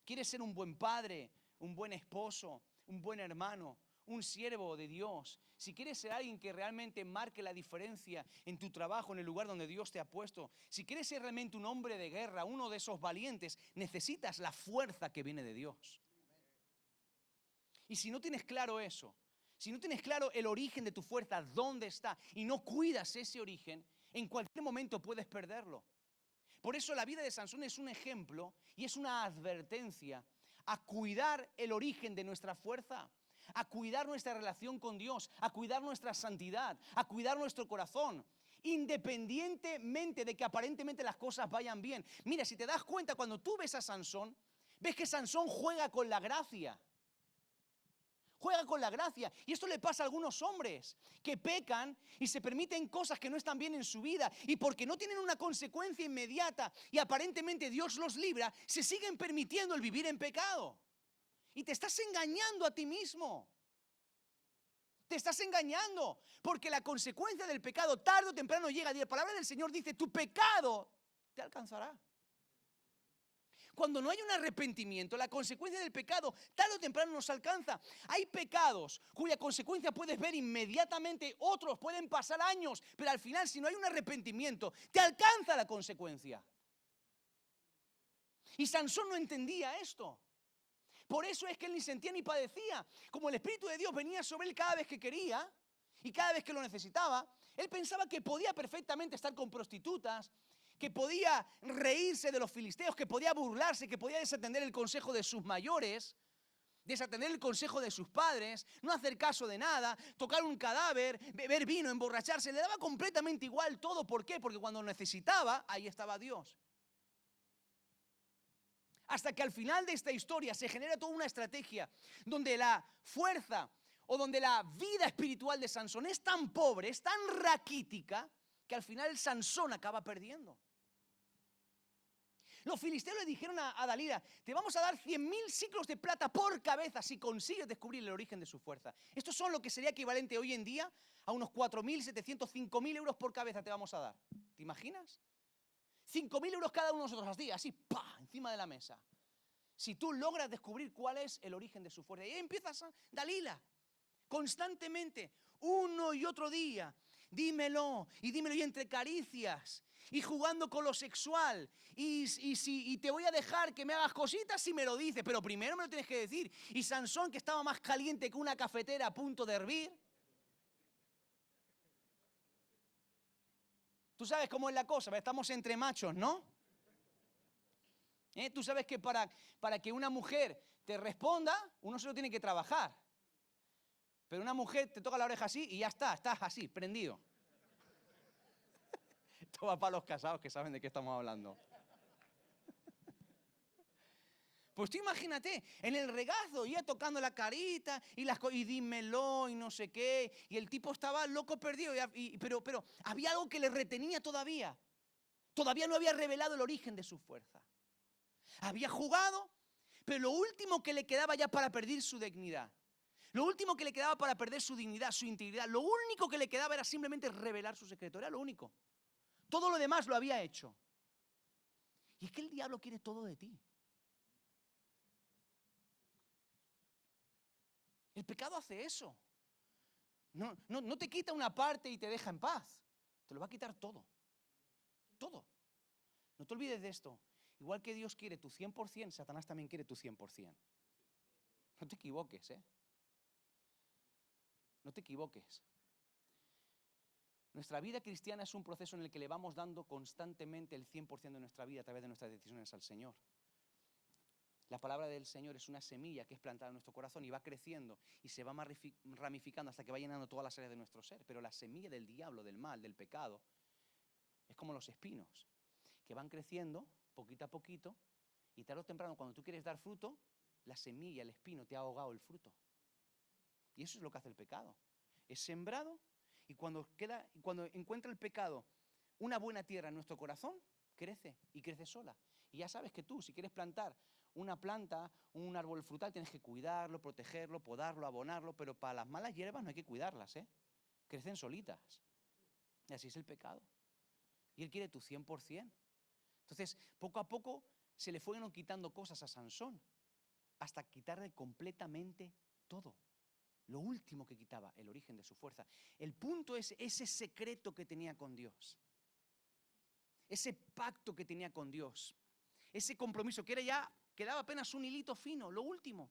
quieres ser un buen padre, un buen esposo, un buen hermano, un siervo de Dios, si quieres ser alguien que realmente marque la diferencia en tu trabajo, en el lugar donde Dios te ha puesto, si quieres ser realmente un hombre de guerra, uno de esos valientes, necesitas la fuerza que viene de Dios. Y si no tienes claro eso, si no tienes claro el origen de tu fuerza, dónde está, y no cuidas ese origen, en cualquier momento puedes perderlo. Por eso la vida de Sansón es un ejemplo y es una advertencia a cuidar el origen de nuestra fuerza, a cuidar nuestra relación con Dios, a cuidar nuestra santidad, a cuidar nuestro corazón, independientemente de que aparentemente las cosas vayan bien. Mira, si te das cuenta, cuando tú ves a Sansón, ves que Sansón juega con la gracia. Juega con la gracia. Y esto le pasa a algunos hombres que pecan y se permiten cosas que no están bien en su vida. Y porque no tienen una consecuencia inmediata y aparentemente Dios los libra, se siguen permitiendo el vivir en pecado. Y te estás engañando a ti mismo. Te estás engañando. Porque la consecuencia del pecado tarde o temprano llega. Y la palabra del Señor dice, tu pecado te alcanzará. Cuando no hay un arrepentimiento, la consecuencia del pecado tarde o temprano nos alcanza. Hay pecados cuya consecuencia puedes ver inmediatamente, otros pueden pasar años, pero al final si no hay un arrepentimiento, te alcanza la consecuencia. Y Sansón no entendía esto. Por eso es que él ni sentía ni padecía. Como el Espíritu de Dios venía sobre él cada vez que quería y cada vez que lo necesitaba, él pensaba que podía perfectamente estar con prostitutas, que podía reírse de los filisteos, que podía burlarse, que podía desatender el consejo de sus mayores, desatender el consejo de sus padres, no hacer caso de nada, tocar un cadáver, beber vino, emborracharse. Le daba completamente igual todo. ¿Por qué? Porque cuando necesitaba, ahí estaba Dios. Hasta que al final de esta historia se genera toda una estrategia donde la fuerza o donde la vida espiritual de Sansón es tan pobre, es tan raquítica, que al final Sansón acaba perdiendo. Los filisteos le dijeron a Dalila, te vamos a dar 100.000 siclos de plata por cabeza si consigues descubrir el origen de su fuerza. Estos son lo que sería equivalente hoy en día a unos 4.700, 5.000 euros por cabeza te vamos a dar. ¿Te imaginas? 5.000 euros cada uno de nosotros así, ¡pah!, encima de la mesa. Si tú logras descubrir cuál es el origen de su fuerza. Y ahí empiezas a Dalila, constantemente, uno y otro día, dímelo y entre caricias y jugando con lo sexual y te voy a dejar que me hagas cositas si me lo dices, pero primero me lo tienes que decir. Y Sansón, que estaba más caliente que una cafetera a punto de hervir. Tú sabes cómo es la cosa, estamos entre machos, ¿no? Tú sabes que para que una mujer te responda, uno se lo tiene que trabajar. Pero una mujer te toca la oreja así y ya está, estás así, prendido. Esto va para los casados que saben de qué estamos hablando. Pues tú imagínate, en el regazo, ya tocando la carita y dímelo y no sé qué. Y el tipo estaba loco perdido, pero había algo que le retenía todavía. Todavía no había revelado el origen de su fuerza. Había jugado, pero lo último que le quedaba ya para perder su dignidad, lo último que le quedaba para perder su dignidad, su integridad, lo único que le quedaba era simplemente revelar su secreto, era lo único. Todo lo demás lo había hecho. Y es que el diablo quiere todo de ti. El pecado hace eso. No te quita una parte y te deja en paz. Te lo va a quitar todo. Todo. No te olvides de esto. Igual que Dios quiere tu 100%, Satanás también quiere tu 100%. No te equivoques, ¿eh? No te equivoques. Nuestra vida cristiana es un proceso en el que le vamos dando constantemente el 100% de nuestra vida a través de nuestras decisiones al Señor. La palabra del Señor es una semilla que es plantada en nuestro corazón y va creciendo y se va ramificando hasta que va llenando todas las áreas de nuestro ser. Pero la semilla del diablo, del mal, del pecado, es como los espinos, que van creciendo poquito a poquito y tarde o temprano, cuando tú quieres dar fruto, la semilla, el espino, te ha ahogado el fruto. Y eso es lo que hace el pecado. Es sembrado y cuando encuentra el pecado una buena tierra en nuestro corazón, crece y crece sola. Y ya sabes que tú, si quieres plantar una planta, un árbol frutal, tienes que cuidarlo, protegerlo, podarlo, abonarlo, pero para las malas hierbas no hay que cuidarlas, ¿eh? Crecen solitas. Y así es el pecado. Y él quiere tu 100%. Entonces, poco a poco se le fueron quitando cosas a Sansón, hasta quitarle completamente todo. Lo último que quitaba, el origen de su fuerza. El punto es ese secreto que tenía con Dios. Ese pacto que tenía con Dios. Ese compromiso que era ya, quedaba apenas un hilito fino, lo último.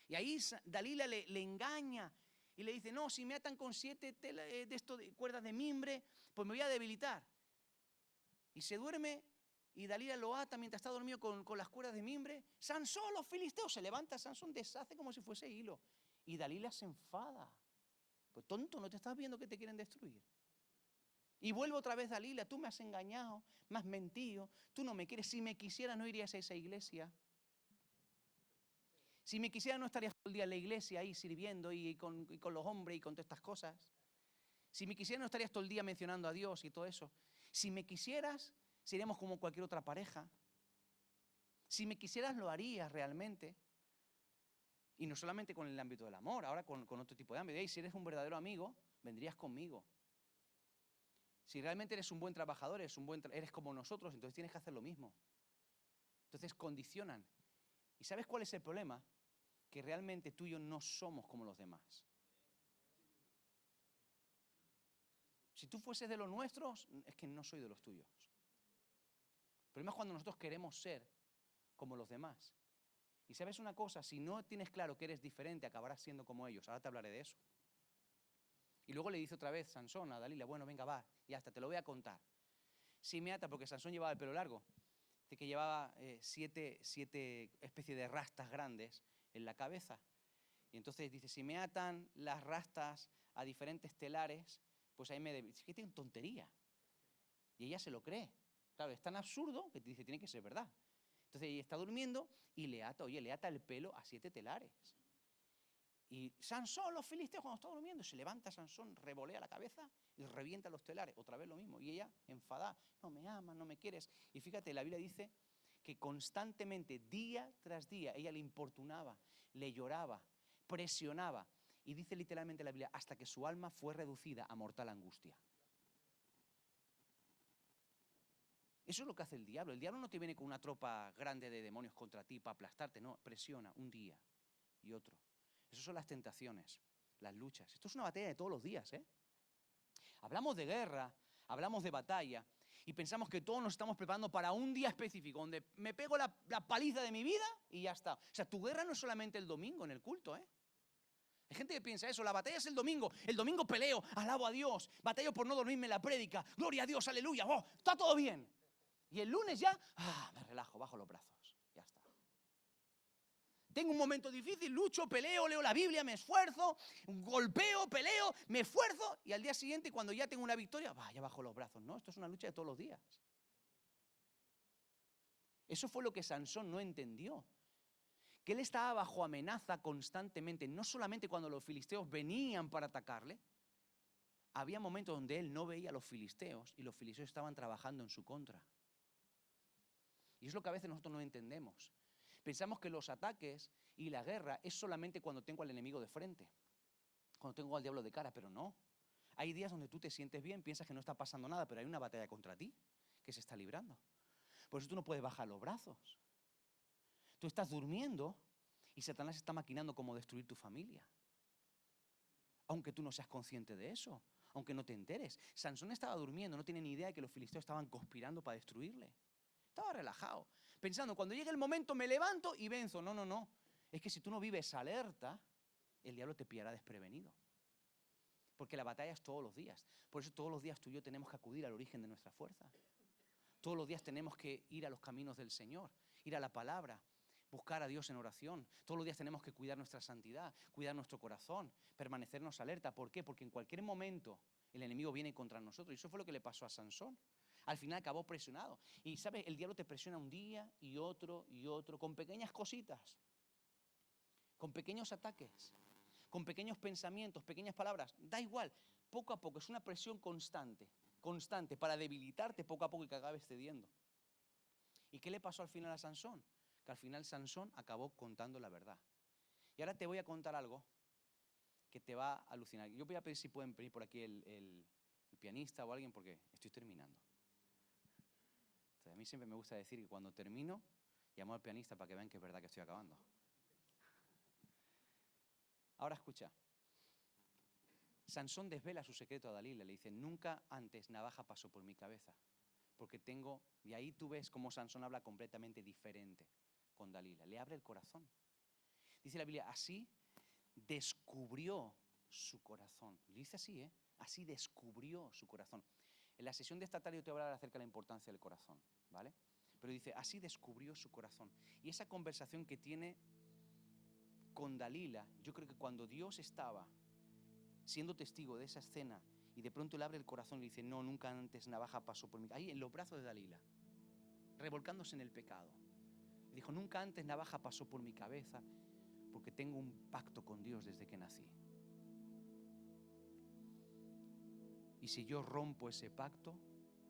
Y ahí Dalila le engaña y le dice, no, si me atan con 7 cuerdas de mimbre, pues me voy a debilitar. Y se duerme y Dalila lo ata mientras está dormido con las cuerdas de mimbre. Sansón, los filisteos, se levanta, Sansón deshace como si fuese hilo. Y Dalila se enfada. Pues tonto, ¿no te estás viendo que te quieren destruir? Y vuelve otra vez Dalila, tú me has engañado, me has mentido, tú no me quieres. Si me quisieras no irías a esa iglesia. Si me quisieras no estarías todo el día en la iglesia ahí sirviendo y con los hombres y con todas estas cosas. Si me quisieras no estarías todo el día mencionando a Dios y todo eso. Si me quisieras, seríamos como cualquier otra pareja. Si me quisieras lo harías realmente. Y no solamente con el ámbito del amor, ahora con otro tipo de ámbito. Y si eres un verdadero amigo, vendrías conmigo. Si realmente eres un buen trabajador, eres como nosotros, entonces tienes que hacer lo mismo. Entonces condicionan. ¿Y sabes cuál es el problema? Que realmente tú y yo no somos como los demás. Si tú fueses de los nuestros, es que no soy de los tuyos. El problema es cuando nosotros queremos ser como los demás. Y sabes una cosa, si no tienes claro que eres diferente, acabarás siendo como ellos. Ahora te hablaré de eso. Y luego le dice otra vez Sansón a Dalila, bueno, venga, va, ya está, te lo voy a contar. Sí me ata, porque Sansón llevaba el pelo largo. Dice que llevaba 7 especies de rastas grandes en la cabeza. Y entonces dice, si me atan las rastas a diferentes telares, pues ahí me debe. ¿Qué tiene tontería? Y ella se lo cree. Claro, es tan absurdo que dice, tiene que ser verdad. Entonces ella está durmiendo y le ata el pelo a 7 telares. Y Sansón, los filisteos, cuando está durmiendo, se levanta Sansón, revolea la cabeza y revienta los telares. Otra vez lo mismo. Y ella, enfadada, no me amas, no me quieres. Y fíjate, la Biblia dice que constantemente, día tras día, ella le importunaba, le lloraba, presionaba. Y dice literalmente la Biblia, hasta que su alma fue reducida a mortal angustia. Eso es lo que hace el diablo. El diablo no te viene con una tropa grande de demonios contra ti para aplastarte, no, presiona un día y otro. Esas son las tentaciones, las luchas. Esto es una batalla de todos los días, ¿eh? Hablamos de guerra, hablamos de batalla y pensamos que todos nos estamos preparando para un día específico donde me pego la paliza de mi vida y ya está. O sea, tu guerra no es solamente el domingo en el culto, ¿eh? Hay gente que piensa eso, la batalla es el domingo peleo, alabo a Dios, batallo por no dormirme en la prédica, gloria a Dios, aleluya, oh, está todo bien. Y el lunes ya, me relajo, bajo los brazos, ya está. Tengo un momento difícil, lucho, peleo, leo la Biblia, me esfuerzo, golpeo, peleo, me esfuerzo y al día siguiente cuando ya tengo una victoria, ya bajo los brazos. No, esto es una lucha de todos los días. Eso fue lo que Sansón no entendió. Que él estaba bajo amenaza constantemente, no solamente cuando los filisteos venían para atacarle, había momentos donde él no veía a los filisteos y los filisteos estaban trabajando en su contra. Y es lo que a veces nosotros no entendemos. Pensamos que los ataques y la guerra es solamente cuando tengo al enemigo de frente, cuando tengo al diablo de cara, pero no. Hay días donde tú te sientes bien, piensas que no está pasando nada, pero hay una batalla contra ti que se está librando. Por eso tú no puedes bajar los brazos. Tú estás durmiendo y Satanás está maquinando cómo destruir tu familia. Aunque tú no seas consciente de eso, aunque no te enteres. Sansón estaba durmiendo, no tiene ni idea de que los filisteos estaban conspirando para destruirle. Estaba relajado, pensando, cuando llegue el momento me levanto y venzo. No, no, no. Es que si tú no vives alerta, el diablo te pillará desprevenido. Porque la batalla es todos los días. Por eso todos los días tú y yo tenemos que acudir al origen de nuestra fuerza. Todos los días tenemos que ir a los caminos del Señor, ir a la palabra, buscar a Dios en oración. Todos los días tenemos que cuidar nuestra santidad, cuidar nuestro corazón, permanecernos alerta. ¿Por qué? Porque en cualquier momento el enemigo viene contra nosotros. Y eso fue lo que le pasó a Sansón. Al final acabó presionado. Y ¿sabes? El diablo te presiona un día y otro, con pequeñas cositas, con pequeños ataques, con pequeños pensamientos, pequeñas palabras. Da igual, poco a poco, es una presión constante, para debilitarte poco a poco y que acabes cediendo. ¿Y qué le pasó al final a Sansón? Que al final Sansón acabó contando la verdad. Y ahora te voy a contar algo que te va a alucinar. Yo voy a pedir si pueden venir por aquí el pianista o alguien, porque estoy terminando. Entonces, a mí siempre me gusta decir que cuando termino, llamo al pianista para que vean que es verdad que estoy acabando. Ahora escucha. Sansón desvela su secreto a Dalila. Le dice, nunca antes navaja pasó por mi cabeza. Porque tengo... Y ahí tú ves cómo Sansón habla completamente diferente con Dalila. Le abre el corazón. Dice la Biblia, así descubrió su corazón. Y dice así, así descubrió su corazón. En la sesión de esta tarde yo te voy a hablar acerca de la importancia del corazón, ¿vale? Pero dice, así descubrió su corazón. Y esa conversación que tiene con Dalila, yo creo que cuando Dios estaba siendo testigo de esa escena y de pronto le abre el corazón y le dice, no, nunca antes navaja pasó por mí. Ahí en los brazos de Dalila, revolcándose en el pecado. Le dijo, nunca antes navaja pasó por mi cabeza porque tengo un pacto con Dios desde que nací. Y si yo rompo ese pacto,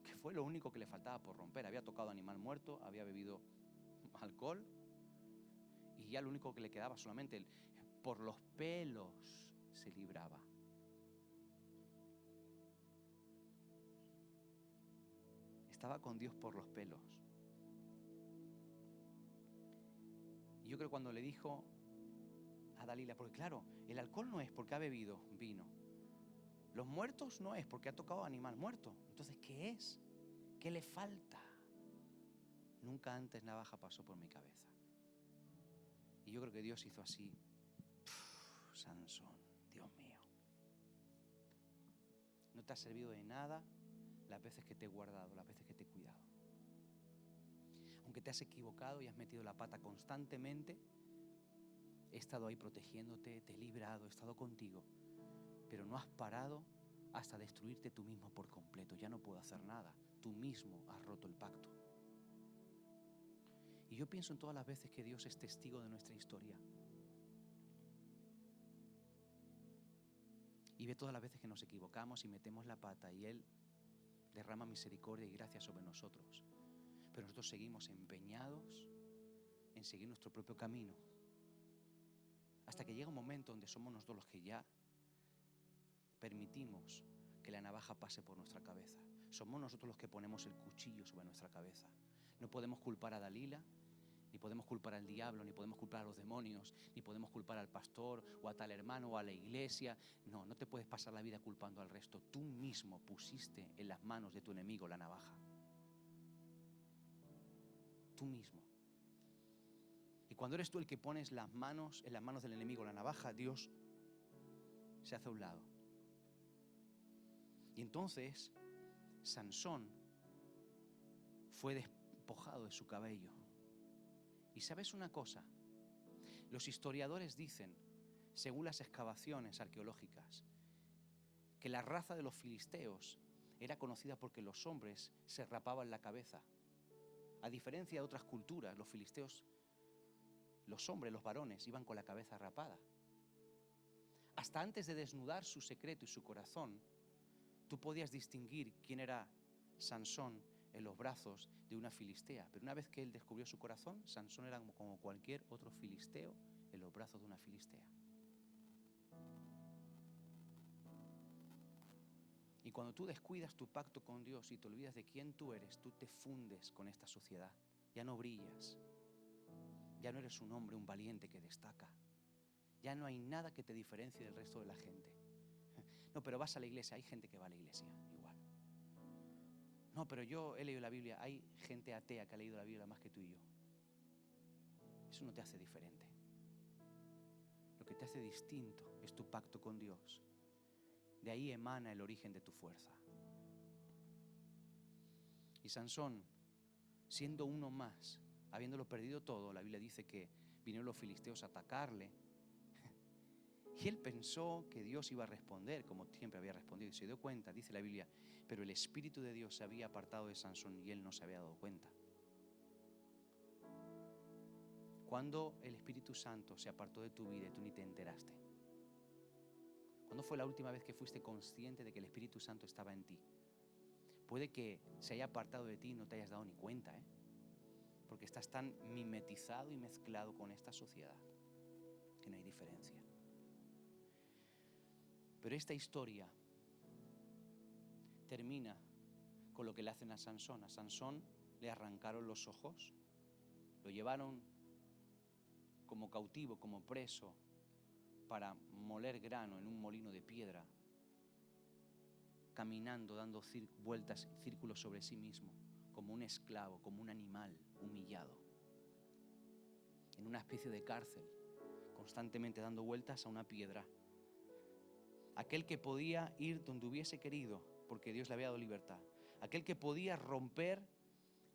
que fue lo único que le faltaba por romper, había tocado animal muerto, había bebido alcohol y ya lo único que le quedaba solamente, por los pelos se libraba. Estaba con Dios por los pelos. Y yo creo que cuando le dijo a Dalila, porque claro, el alcohol no es porque ha bebido vino. Los muertos no es porque ha tocado animal muerto. Entonces, ¿qué es? ¿Qué le falta? Nunca antes navaja pasó por mi cabeza. Y yo creo que Dios hizo así. Sansón, Dios mío. No te ha servido de nada las veces que te he guardado, las veces que te he cuidado. Aunque te has equivocado y has metido la pata constantemente, he estado ahí protegiéndote, te he librado, he estado contigo, pero no has parado hasta destruirte tú mismo por completo. Ya no puedo hacer nada. Tú mismo has roto el pacto. Y yo pienso en todas las veces que Dios es testigo de nuestra historia. Y ve todas las veces que nos equivocamos y metemos la pata y Él derrama misericordia y gracia sobre nosotros. Pero nosotros seguimos empeñados en seguir nuestro propio camino. Hasta que llega un momento donde somos nosotros los que ya permitimos que la navaja pase por nuestra cabeza. Somos nosotros los que ponemos el cuchillo sobre nuestra cabeza. No podemos culpar a Dalila, ni podemos culpar al diablo, ni podemos culpar a los demonios, ni podemos culpar al pastor o a tal hermano o a la iglesia. No, no te puedes pasar la vida culpando al resto. Tú mismo pusiste en las manos de tu enemigo la navaja. Tú mismo. Y cuando eres tú el que pones las manos en las manos del enemigo la navaja, Dios se hace a un lado. Y entonces Sansón fue despojado de su cabello. Y ¿sabes una cosa? Los historiadores dicen, según las excavaciones arqueológicas, que la raza de los filisteos era conocida porque los hombres se rapaban la cabeza. A diferencia de otras culturas, los filisteos, los hombres, los varones, iban con la cabeza rapada. Hasta antes de desnudar su secreto y su corazón, tú podías distinguir quién era Sansón en los brazos de una filistea. Pero una vez que él descubrió su corazón, Sansón era como cualquier otro filisteo en los brazos de una filistea. Y cuando tú descuidas tu pacto con Dios y te olvidas de quién tú eres, tú te fundes con esta sociedad. Ya no brillas. Ya no eres un hombre, un valiente que destaca. Ya no hay nada que te diferencie del resto de la gente. No, pero vas a la iglesia, hay gente que va a la iglesia igual. No, pero yo he leído la Biblia. Hay gente atea que ha leído la Biblia más que tú y yo. Eso no te hace diferente. Lo que te hace distinto es tu pacto con Dios. De ahí emana el origen de tu fuerza. Y Sansón, siendo uno más, habiéndolo perdido todo, la Biblia dice que vinieron los filisteos a atacarle. Y él pensó que Dios iba a responder, como siempre había respondido. Y se dio cuenta, dice la Biblia, pero el Espíritu de Dios se había apartado de Sansón y él no se había dado cuenta. ¿Cuándo el Espíritu Santo se apartó de tu vida y tú ni te enteraste? ¿Cuándo fue la última vez que fuiste consciente de que el Espíritu Santo estaba en ti? Puede que se haya apartado de ti y no te hayas dado ni cuenta, porque estás tan mimetizado y mezclado con esta sociedad que no hay diferencia. Pero esta historia termina con lo que le hacen a Sansón. A Sansón le arrancaron los ojos, lo llevaron como cautivo, como preso, para moler grano en un molino de piedra, caminando, dando vueltas, círculos sobre sí mismo, como un esclavo, como un animal humillado, en una especie de cárcel, constantemente dando vueltas a una piedra. Aquel que podía ir donde hubiese querido, porque Dios le había dado libertad. Aquel que podía romper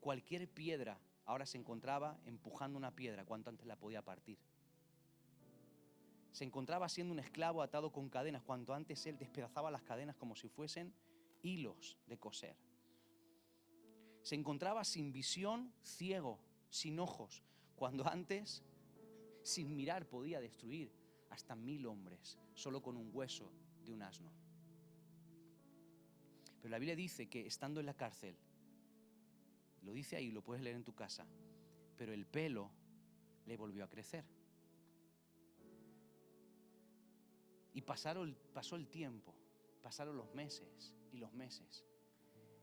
cualquier piedra, ahora se encontraba empujando una piedra cuanto antes la podía partir. Se encontraba siendo un esclavo atado con cadenas, cuanto antes él despedazaba las cadenas como si fuesen hilos de coser. Se encontraba sin visión, ciego, sin ojos, cuando antes, sin mirar, podía destruir hasta 1000 hombres, solo con un hueso de un asno. Pero la Biblia dice que estando en la cárcel, lo dice ahí, lo puedes leer en tu casa, pero el pelo le volvió a crecer. Y pasó el tiempo, pasaron los meses y los meses.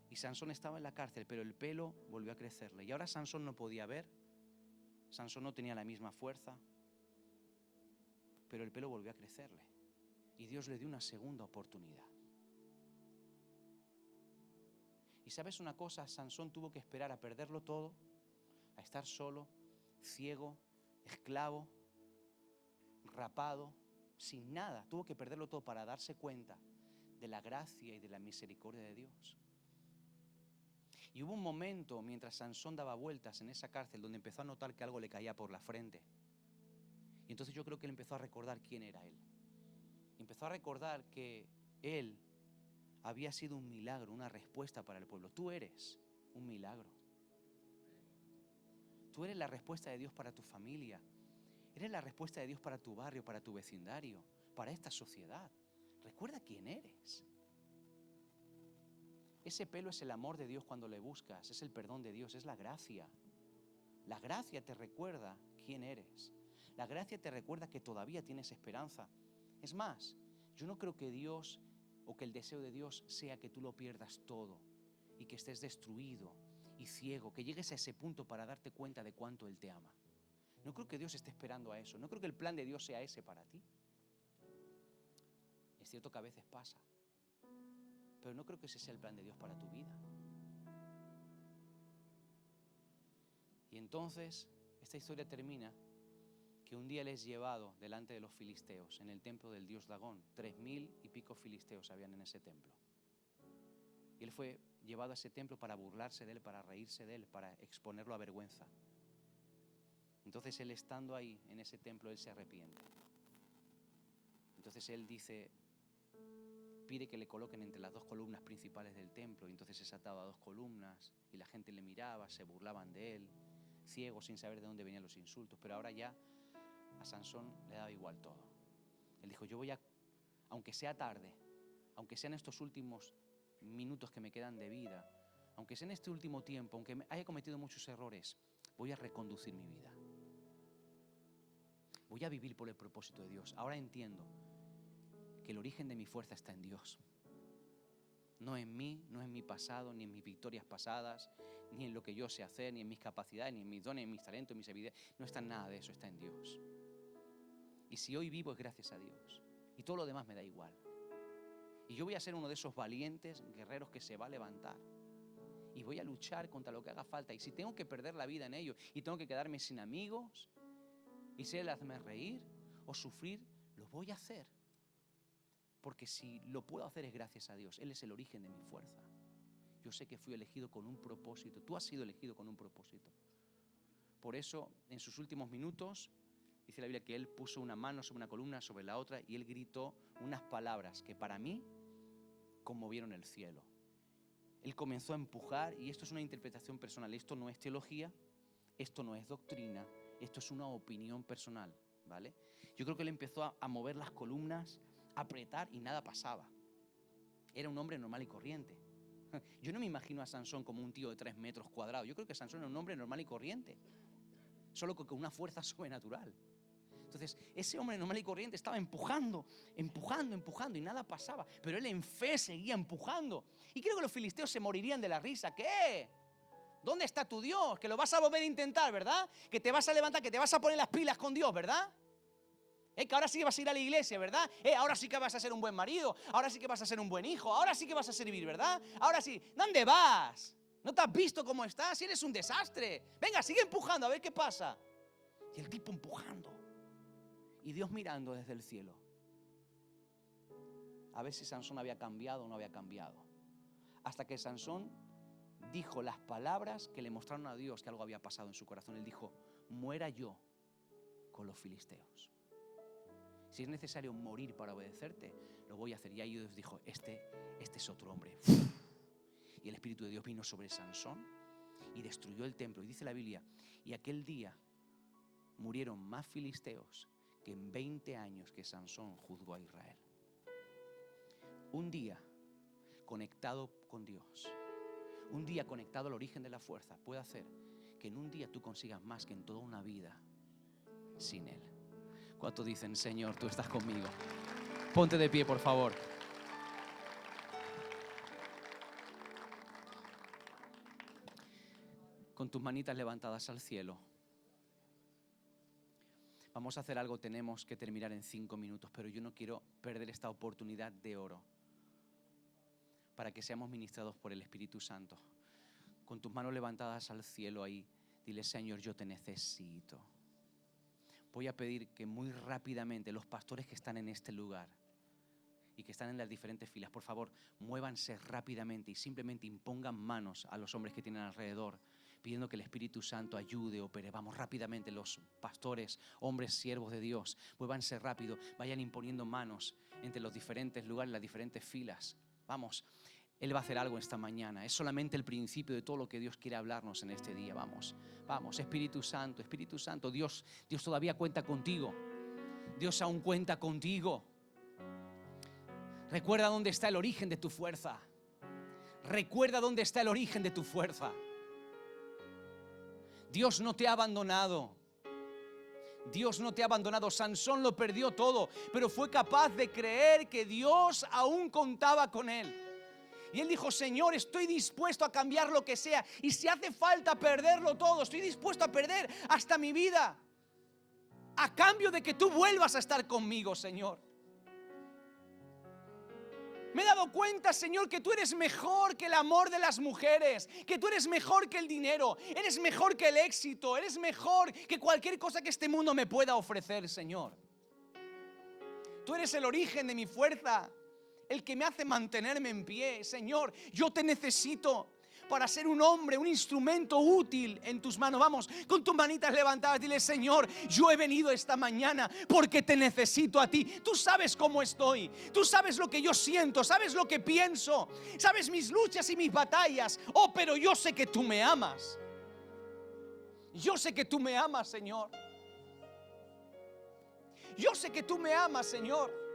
Y Sansón estaba en la cárcel, pero el pelo volvió a crecerle. Y ahora Sansón no podía ver, Sansón no tenía la misma fuerza, pero el pelo volvió a crecerle. Y Dios le dio una segunda oportunidad. Y ¿sabes una cosa? Sansón tuvo que esperar a perderlo todo, a estar solo, ciego, esclavo, rapado, sin nada. Tuvo que perderlo todo para darse cuenta de la gracia y de la misericordia de Dios. Y hubo un momento mientras Sansón daba vueltas en esa cárcel donde empezó a notar que algo le caía por la frente. Y entonces yo creo que él empezó a recordar quién era él. Empezó a recordar que él había sido un milagro, una respuesta para el pueblo. Tú eres un milagro. Tú eres la respuesta de Dios para tu familia. Eres la respuesta de Dios para tu barrio, para tu vecindario, para esta sociedad. Recuerda quién eres. Ese pelo es el amor de Dios cuando le buscas, es el perdón de Dios, es la gracia. La gracia te recuerda quién eres. La gracia te recuerda que todavía tienes esperanza. Es más, yo no creo que Dios o que el deseo de Dios sea que tú lo pierdas todo y que estés destruido y ciego, que llegues a ese punto para darte cuenta de cuánto Él te ama. No creo que Dios esté esperando a eso. No creo que el plan de Dios sea ese para ti. Es cierto que a veces pasa, pero no creo que ese sea el plan de Dios para tu vida. Y entonces, esta historia termina que un día Él es llevado delante de los filisteos en el templo del dios Dagón. 3000 y pico filisteos habían en ese templo. Y Él fue llevado a ese templo para burlarse de Él, para reírse de Él, para exponerlo a vergüenza. Entonces Él, estando ahí en ese templo, Él se arrepiente. Entonces Él pide que le coloquen entre las 2 columnas principales del templo. Y entonces es atado a 2 columnas y la gente le miraba, se burlaban de Él, ciego, sin saber de dónde venían los insultos. Pero ahora ya a Sansón le daba igual todo. Él dijo, yo voy a, aunque sea tarde, aunque sean estos últimos minutos que me quedan de vida, aunque sea en este último tiempo, aunque haya cometido muchos errores, voy a reconducir mi vida. Voy a vivir por el propósito de Dios. Ahora entiendo que el origen de mi fuerza está en Dios. No en mí, no en mi pasado, ni en mis victorias pasadas, ni en lo que yo sé hacer, ni en mis capacidades, ni en mis dones, ni en mis talentos, en mis habilidades. No está en nada de eso, está en Dios. Y si hoy vivo es gracias a Dios. Y todo lo demás me da igual. Y yo voy a ser uno de esos valientes guerreros que se va a levantar y voy a luchar contra lo que haga falta. Y si tengo que perder la vida en ello y tengo que quedarme sin amigos y ser el hazme reír o sufrir, lo voy a hacer. Porque si lo puedo hacer es gracias a Dios. Él es el origen de mi fuerza. Yo sé que fui elegido con un propósito. Tú has sido elegido con un propósito. Por eso, en sus últimos minutos, dice la Biblia que él puso una mano sobre una columna, sobre la otra, y él gritó unas palabras que para mí conmovieron el cielo. Él comenzó a empujar, y esto es una interpretación personal. Esto no es teología, esto no es doctrina, esto es una opinión personal, ¿vale? Yo creo que él empezó a mover las columnas, a apretar y nada pasaba. Era un hombre normal y corriente. Yo no me imagino a Sansón como un tío de 3 metros cuadrados. Yo creo que Sansón era un hombre normal y corriente, solo que con una fuerza sobrenatural. Entonces, ese hombre normal y corriente estaba empujando y nada pasaba. Pero él en fe seguía empujando. Y creo que los filisteos se morirían de la risa. ¿Qué? ¿Dónde está tu Dios? Que lo vas a volver a intentar, ¿verdad? Que te vas a levantar, que te vas a poner las pilas con Dios, ¿verdad? Que ahora sí que vas a ir a la iglesia, ¿verdad? Ahora sí que vas a ser un buen marido. Ahora sí que vas a ser un buen hijo. Ahora sí que vas a servir, ¿verdad? Ahora sí. ¿Dónde vas? ¿No te has visto cómo estás? Eres un desastre. Venga, sigue empujando a ver qué pasa. Y el tipo empujando. Y Dios mirando desde el cielo. A ver si Sansón había cambiado o no había cambiado. Hasta que Sansón dijo las palabras que le mostraron a Dios que algo había pasado en su corazón. Él dijo: muera yo con los filisteos. Si es necesario morir para obedecerte, lo voy a hacer. Y ahí Dios dijo: este es otro hombre. Y el Espíritu de Dios vino sobre Sansón y destruyó el templo. Y dice la Biblia, y aquel día murieron más filisteos que en 20 años que Sansón juzgó a Israel. Un día conectado con Dios, un día conectado al origen de la fuerza, puede hacer que en un día tú consigas más que en toda una vida sin Él. ¿Cuántos dicen: Señor, tú estás conmigo? Ponte de pie, por favor. Con tus manitas levantadas al cielo. Vamos a hacer algo, tenemos que terminar en 5 minutos, pero yo no quiero perder esta oportunidad de oro para que seamos ministrados por el Espíritu Santo. Con tus manos levantadas al cielo ahí, dile: Señor, yo te necesito. Voy a pedir que muy rápidamente los pastores que están en este lugar y que están en las diferentes filas, por favor, muévanse rápidamente y simplemente impongan manos a los hombres que tienen alrededor, pidiendo que el Espíritu Santo ayude, opere. Vamos rápidamente, los pastores, hombres, siervos de Dios, muévanse rápido, vayan imponiendo manos entre los diferentes lugares, las diferentes filas. Vamos, Él va a hacer algo esta mañana. Es solamente el principio de todo lo que Dios quiere hablarnos en este día. Vamos, Espíritu Santo, Dios todavía cuenta contigo. Dios aún cuenta contigo. Recuerda dónde está el origen de tu fuerza. Recuerda dónde está el origen de tu fuerza. Dios no te ha abandonado. Dios no te ha abandonado. Sansón lo perdió todo, pero fue capaz de creer que Dios aún contaba con él. Y él dijo: Señor, estoy dispuesto a cambiar lo que sea. Y si hace falta perderlo todo, estoy dispuesto a perder hasta mi vida, a cambio de que tú vuelvas a estar conmigo, Señor. Me he dado cuenta, Señor, que tú eres mejor que el amor de las mujeres, que tú eres mejor que el dinero, eres mejor que el éxito, eres mejor que cualquier cosa que este mundo me pueda ofrecer, Señor. Tú eres el origen de mi fuerza, el que me hace mantenerme en pie. Señor, yo te necesito para ser un hombre, un instrumento útil en tus manos. Vamos, con tus manitas levantadas, dile: Señor, yo he venido esta mañana porque te necesito a ti. Tú sabes cómo estoy, tú sabes lo que yo siento, sabes lo que pienso, sabes mis luchas y mis batallas. Oh, pero yo sé que tú me amas. Yo sé que tú me amas, Señor. Yo sé que tú me amas, Señor.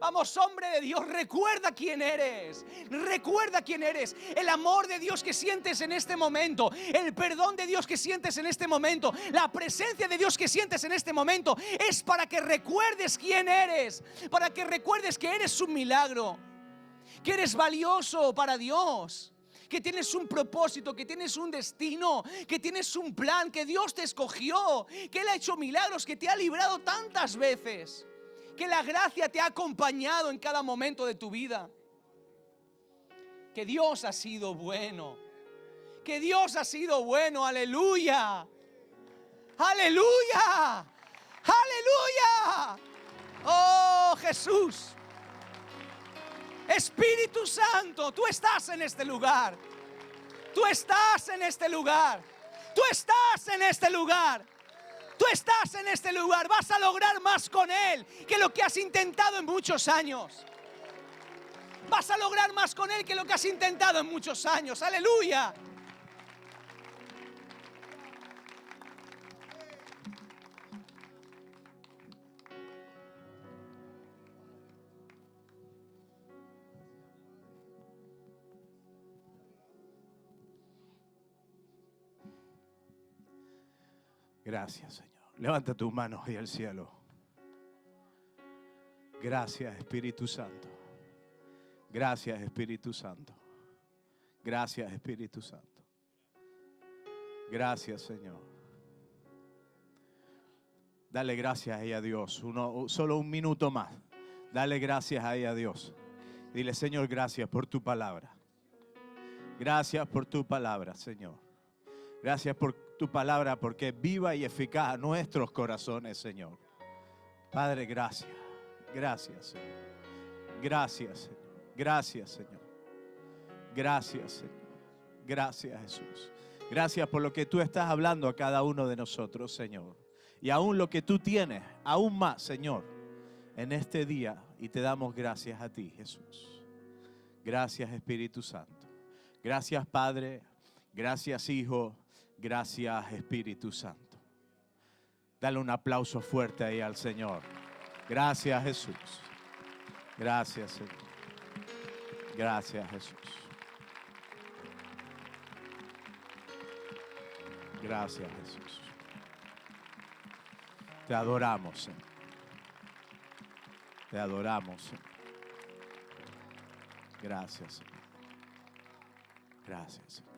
Vamos, hombre de Dios, recuerda quién eres. Recuerda quién eres. El amor de Dios que sientes en este momento, el perdón de Dios que sientes en este momento, la presencia de Dios que sientes en este momento, es para que recuerdes quién eres, para que recuerdes que eres un milagro, que eres valioso para Dios, que tienes un propósito, que tienes un destino, que tienes un plan, que Dios te escogió, que Él ha hecho milagros, que te ha librado tantas veces, que la gracia te ha acompañado en cada momento de tu vida, que Dios ha sido bueno, que Dios ha sido bueno. Aleluya. Aleluya. Aleluya. Oh, Jesús. Espíritu Santo, tú estás en este lugar. Tú estás en este lugar. Tú estás en este lugar. Tú estás en este lugar. Vas a lograr más con Él que lo que has intentado en muchos años. Vas a lograr más con Él que lo que has intentado en muchos años. Aleluya. Gracias, Señor. Levanta tus manos y al cielo. Gracias, Espíritu Santo. Gracias, Espíritu Santo. Gracias, Espíritu Santo. Gracias, Señor. Dale gracias ahí a Dios. Solo un minuto más. Dale gracias ahí a Dios. Dile, Señor, gracias por tu palabra. Gracias por tu palabra, Señor. Gracias por tu palabra, porque es viva y eficaz a nuestros corazones, Señor. Padre, gracias. Gracias, Señor. Gracias, Señor. Gracias, Señor. Gracias, Señor. Gracias, Jesús. Gracias por lo que tú estás hablando a cada uno de nosotros, Señor. Y aún lo que tú tienes, aún más, Señor, en este día. Y te damos gracias a ti, Jesús. Gracias, Espíritu Santo. Gracias, Padre. Gracias, Hijo. Gracias, Espíritu Santo. Dale un aplauso fuerte ahí al Señor. Gracias, Jesús. Gracias, Señor. Gracias, Jesús. Gracias, Jesús. Te adoramos, Señor. Te adoramos, Señor. Gracias, Señor. Gracias, Señor.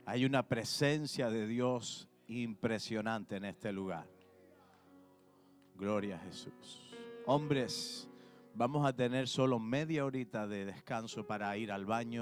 Hay una presencia de Dios impresionante en este lugar. Gloria a Jesús. Hombres, vamos a tener solo media horita de descanso para ir al baño.